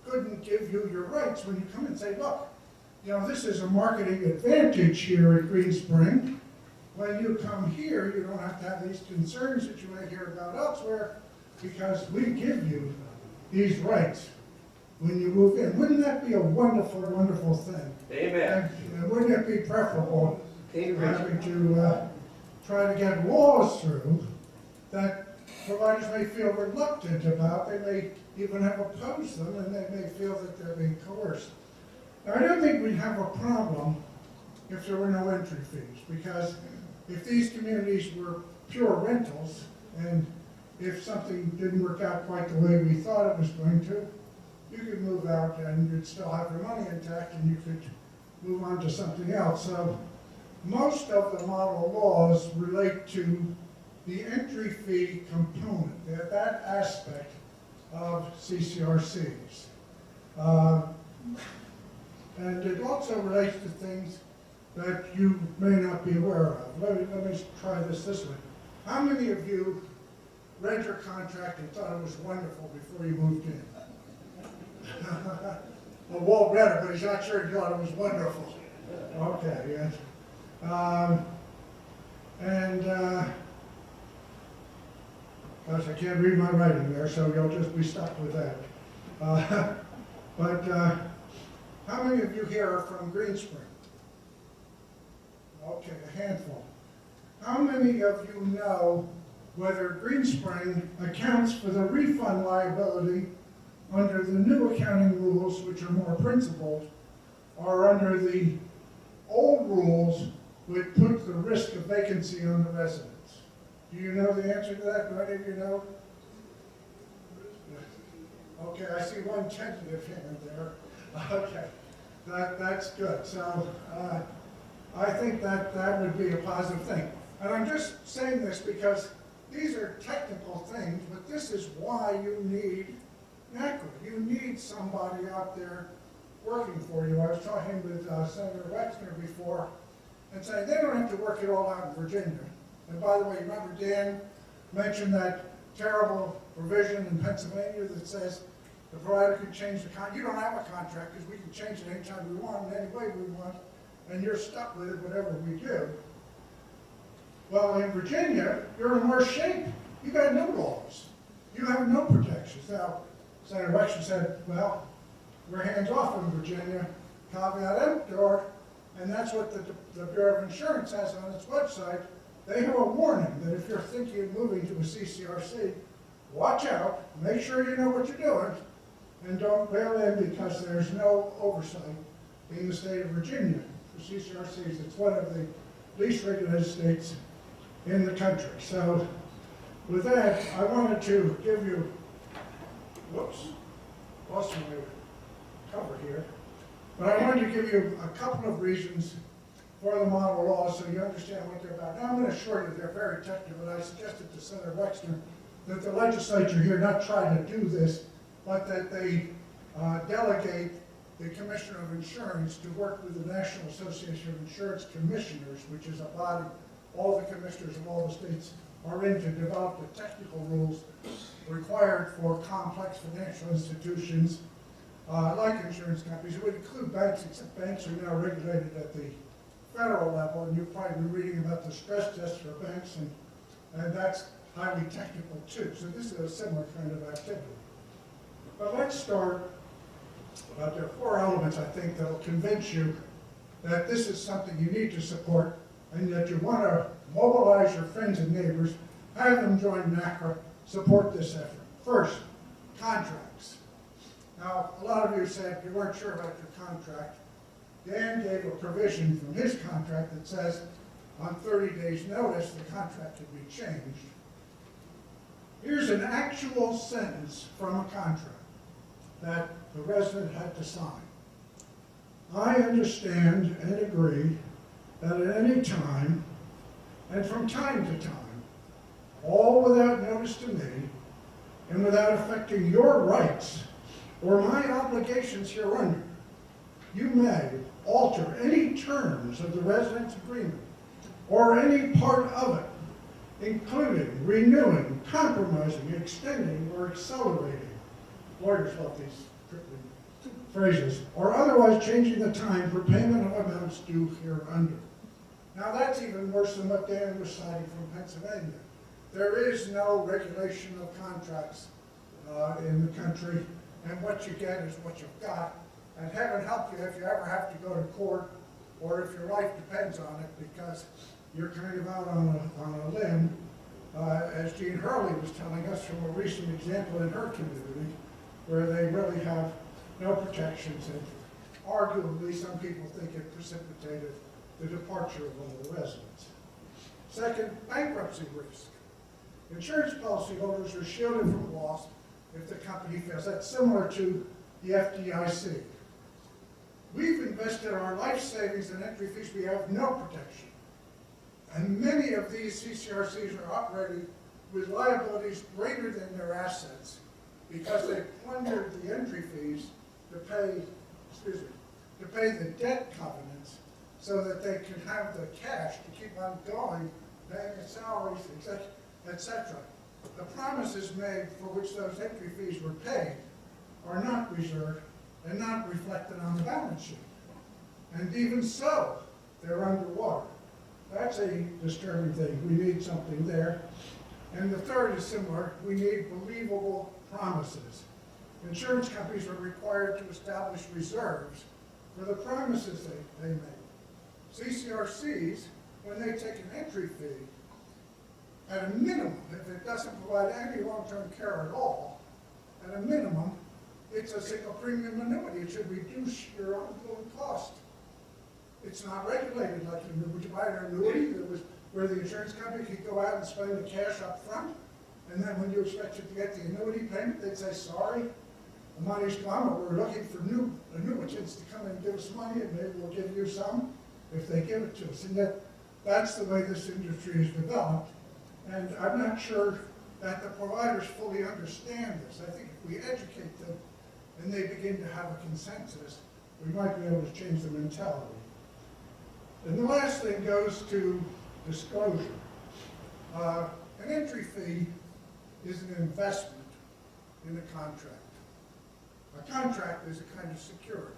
couldn't give you your rights when you come and say, look, this is a marketing advantage here at Greenspring. When you come here, you don't have to have these concerns that you may hear about elsewhere, because we give you these rights when you move in. Wouldn't that be a wonderful, wonderful thing? Amen. And wouldn't it be preferable having to try to get laws through that providers may feel reluctant about? They may even have opposed them, and they may feel that they're being coerced. Now, I don't think we'd have a problem if there were no entry fees, because if these communities were pure rentals, and if something didn't work out quite the way we thought it was going to, you could move out and you'd still have your money intact and you could move on to something else. So most of the model laws relate to the entry fee component, that aspect of CCRCs. And it also relates to things that you may not be aware of. Let me try this way. How many of you read your contract and thought it was wonderful before you moved in? Well, Walt read it, but he's not sure he thought it was wonderful. Okay, yes. Gosh, I can't read my writing there, so you'll just be stuck with that. How many of you here are from Greenspring? Okay, a handful. How many of you know whether Greenspring accounts for the refund liability under the new accounting rules, which are more principled, or under the old rules which put the risk of vacancy on the residents? Do you know the answer to that? Do any of you know? Okay, I see one tentative hand there. Okay, that's good. So I think that would be a positive thing. And I'm just saying this because these are technical things, but this is why you need NaCCRA. You need somebody out there working for you. I was talking with Senator Wexner before, and say, they don't have to work it all out in Virginia. And by the way, remember Dan mentioned that terrible provision in Pennsylvania that says the provider can change the contract. You don't have a contract because we can change it anytime we want, in any way we want, and you're stuck with it whatever we do. Well, in Virginia, you're in worse shape. You got no laws. You have no protections. Now, Senator Wexler said, well, we're hands off in Virginia, caveat emptor, and that's what the Bureau of Insurance has on its website. They have a warning that if you're thinking of moving to a CCRC, watch out, make sure you know what you're doing, and don't bail in because there's no oversight in the state of Virginia for CCRCs. It's one of the least regulated states in the country. So with that, I wanted to give you, whoops, lost my cover here, but I wanted to give you a couple of reasons for the model laws so you understand what they're about. Now I'm going to assure you they're very technical, and I suggested to Senator Wexler that the legislature here not try to do this, but that they delegate the Commissioner of Insurance to work with the National Association of Insurance Commissioners, which is a body all the commissioners of all the states are in, to develop the technical rules required for complex financial institutions like insurance companies. It would include banks, except banks are now regulated at the federal level, and you've probably been reading about the stress tests for banks, and that's highly technical too. So this is a similar kind of activity. But let's start. There are 4 elements, I think, that will convince you that this is something you need to support and that you want to mobilize your friends and neighbors, have them join NaCCRA, support this effort. First, contracts. Now, a lot of you said you weren't sure about your contract. Dan gave a provision from his contract that says on 30 days' notice the contract can be changed. Here's an actual sentence from a contract that the resident had to sign. I understand and agree that at any time, and from time to time, all without notice to me, and without affecting your rights or my obligations hereunder, you may alter any terms of the residence agreement or any part of it, including renewing, compromising, extending, or accelerating. Lawyers love these crippling phrases, or otherwise changing the time for payment of amounts due hereunder. Now that's even worse than what Dan was citing from Pennsylvania. There is no regulation of contracts in the country, and what you get is what you've got. And heaven help you if you ever have to go to court, or if your life depends on it, because you're kind of out on a limb, as Jean Hurley was telling us from a recent example in her community, where they really have no protections, and arguably some people think it precipitated the departure of one of the residents. Second, bankruptcy risk. Insurance policyholders are shielded from loss if the company fails. That's similar to the FDIC. We've invested our life savings and entry fees. We have no protection. And many of these CCRCs are operating with liabilities greater than their assets because they plundered the entry fees to pay the debt covenants so that they can have the cash to keep on going, paying the salaries, etc. The promises made for which those entry fees were paid are not reserved and not reflected on the balance sheet. And even so, they're underwater. That's a disturbing thing. We need something there. And the third is similar. We need believable promises. Insurance companies are required to establish reserves for the promises they make. CCRCs, when they take an entry fee, at a minimum, if it doesn't provide any long-term care at all, at a minimum, it's a single premium annuity. It should reduce your ongoing cost. It's not regulated like you would. You buy an annuity that was where the insurance company could go out and spend the cash up front, and then when you expected to get the annuity payment, they'd say, sorry, the money's gone, but we're looking for new annuitants to come and give us money, and maybe we'll give you some if they give it to us. And yet, that's the way this industry is developed. And I'm not sure that the providers fully understand this. I think if we educate them and they begin to have a consensus, we might be able to change the mentality. And the last thing goes to disclosure. An entry fee is an investment in a contract. A contract is a kind of security.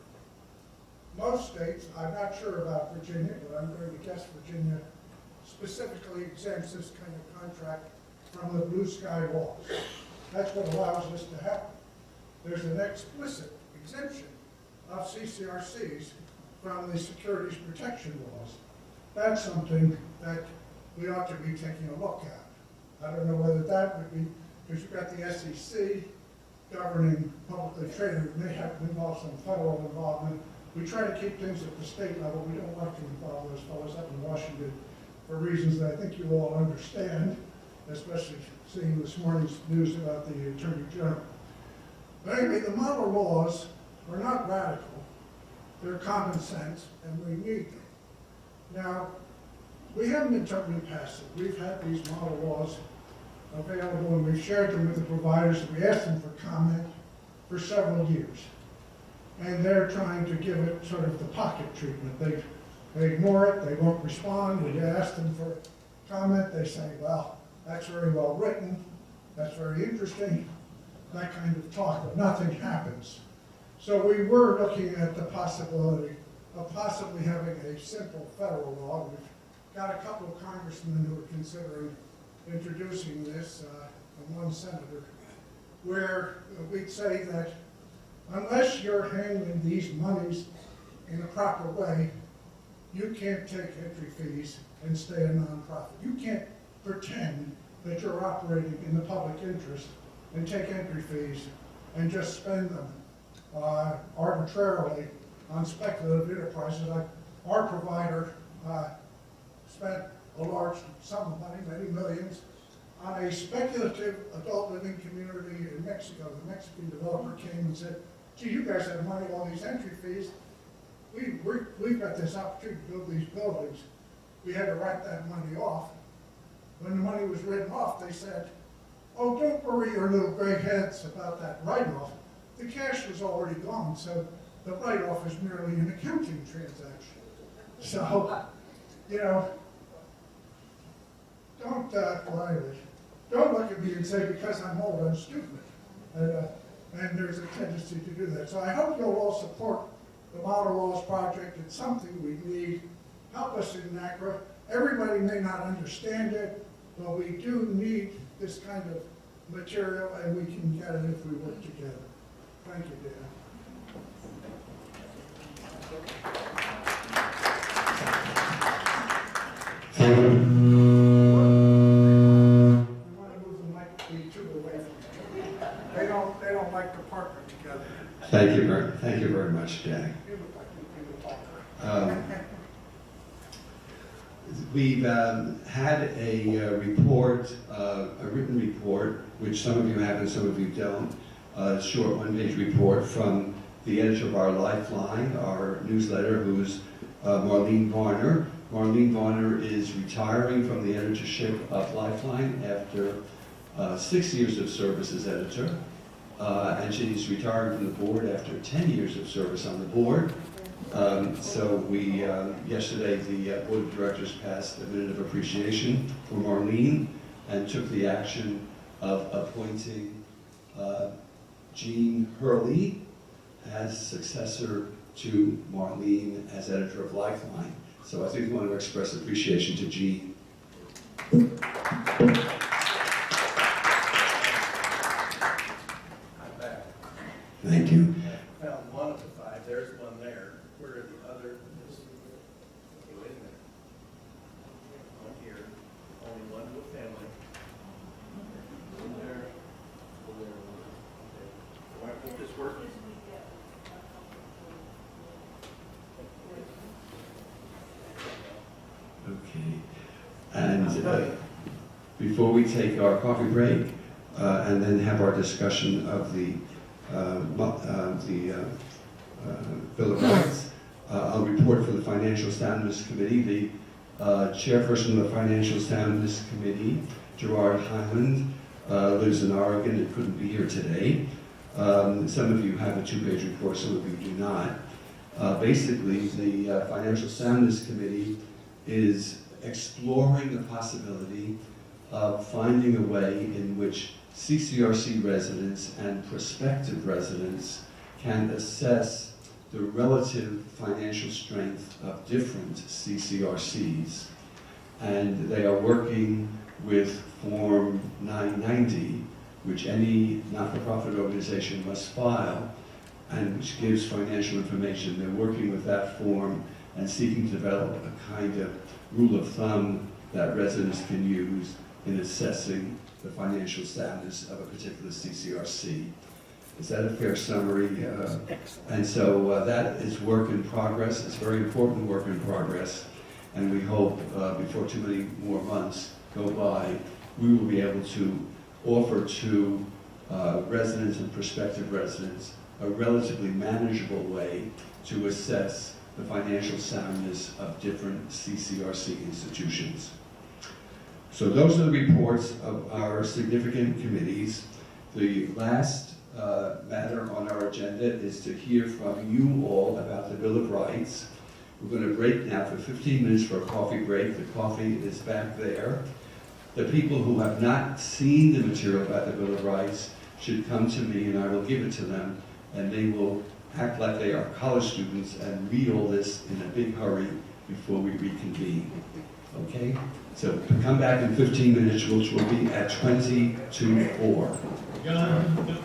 Most states, I'm not sure about Virginia, but I'm going to guess Virginia specifically exempts this kind of contract from the blue sky laws. That's what allows this to happen. There's an explicit exemption of CCRCs from the securities protection laws. That's something that we ought to be taking a look at. I don't know whether that would be, because you've got the SEC governing publicly traded, may have to involve some federal involvement. We try to keep things at the state level. We don't like to involve those fellows up in Washington for reasons that I think you all understand, especially seeing this morning's news about the Attorney General. But anyway, the model laws are not radical. They're common sense, and we need them. Now, we haven't been totally passive. We've had these model laws available, and we've shared them with the providers, and we asked them for comment for several years. And they're trying to give it sort of the pocket treatment. They ignore it, they won't respond. We ask them for comment, they say, well, that's very well written, that's very interesting, that kind of talk, but nothing happens. So we were looking at the possibility of possibly having a simple federal law. We've got a couple of congressmen who are considering introducing this, and one senator, where we'd say that unless you're handling these monies in a proper way, you can't take entry fees and stay a nonprofit. You can't pretend that you're operating in the public interest and take entry fees and just spend them arbitrarily on speculative enterprises. Like our provider spent a large sum of money, many millions, on a speculative adult living community in Mexico. The Mexican developer came and said, gee, you guys have money on these entry fees. We've got this opportunity to build these buildings. We had to write that money off. When the money was written off, they said, oh, don't worry your little gray heads about that write-off. The cash was already gone, so the write-off is merely an accounting transaction. So, you know, don't look at me and say because I'm old, I'm stupid. And there's a tendency to do that. So I hope you'll all support the Model Laws Project. It's something we need. Help us in NaCCRA. Everybody may not understand it, but we do need this kind of material, and we can get it if we work together. Thank you, Dan. We want to move the mic too away from each other. They don't like to partner together. Thank you very much, Jack. You look like you'd be the partner. We've had a report, a written report, which some of you have and some of you don't, a short one-page report from the editor of our Lifeline, our newsletter, who is Marlene Varner. Marlene Varner is retiring from the editorship of Lifeline after 6 years of service as editor, and she's retiring from the board after 10 years of service on the board. So we, yesterday, the Board of Directors passed a minute of appreciation for Marlene and took the action of appointing Jean Hurley as successor to Marlene as editor of Lifeline. So I think we want to express appreciation to Jean. I'm back. Thank you. I found one of the five. There's one there. Where are the other? Okay, wait a minute. One here. Only one to a family. One there. One there. Okay. Why won't this work? Okay. And before we take our coffee break and then have our discussion of the Bill of Rights, I'll report for the Financial Soundness Committee. The chairperson of the Financial Soundness Committee, Gerard Hyland, lives in Oregon and couldn't be here today. Some of you have a two-page report, some of you do not. Basically, the Financial Soundness Committee is exploring the possibility of finding a way in which CCRC residents and prospective residents can assess the relative financial strength of different CCRCs. And they are working with Form 990, which any not-for-profit organization must file, and which gives financial information. They're working with that form and seeking to develop a kind of rule of thumb that residents can use in assessing the financial status of a particular CCRC. Is that a fair summary? And so that is work in progress. It's very important work in progress. And we hope before too many more months go by, we will be able to offer to residents and prospective residents a relatively manageable way to assess the financial soundness of different CCRC institutions. So those are the reports of our significant committees. The last matter on our agenda is to hear from you all about the Bill of Rights. We're going to break now for 15 minutes for a coffee break. The coffee is back there. The people who have not seen the material about the Bill of Rights should come to me and I will give it to them, and they will act like they are college students and read all this in a big hurry before we reconvene. Okay? So come back in 15 minutes, which will be at 20 to 4. John,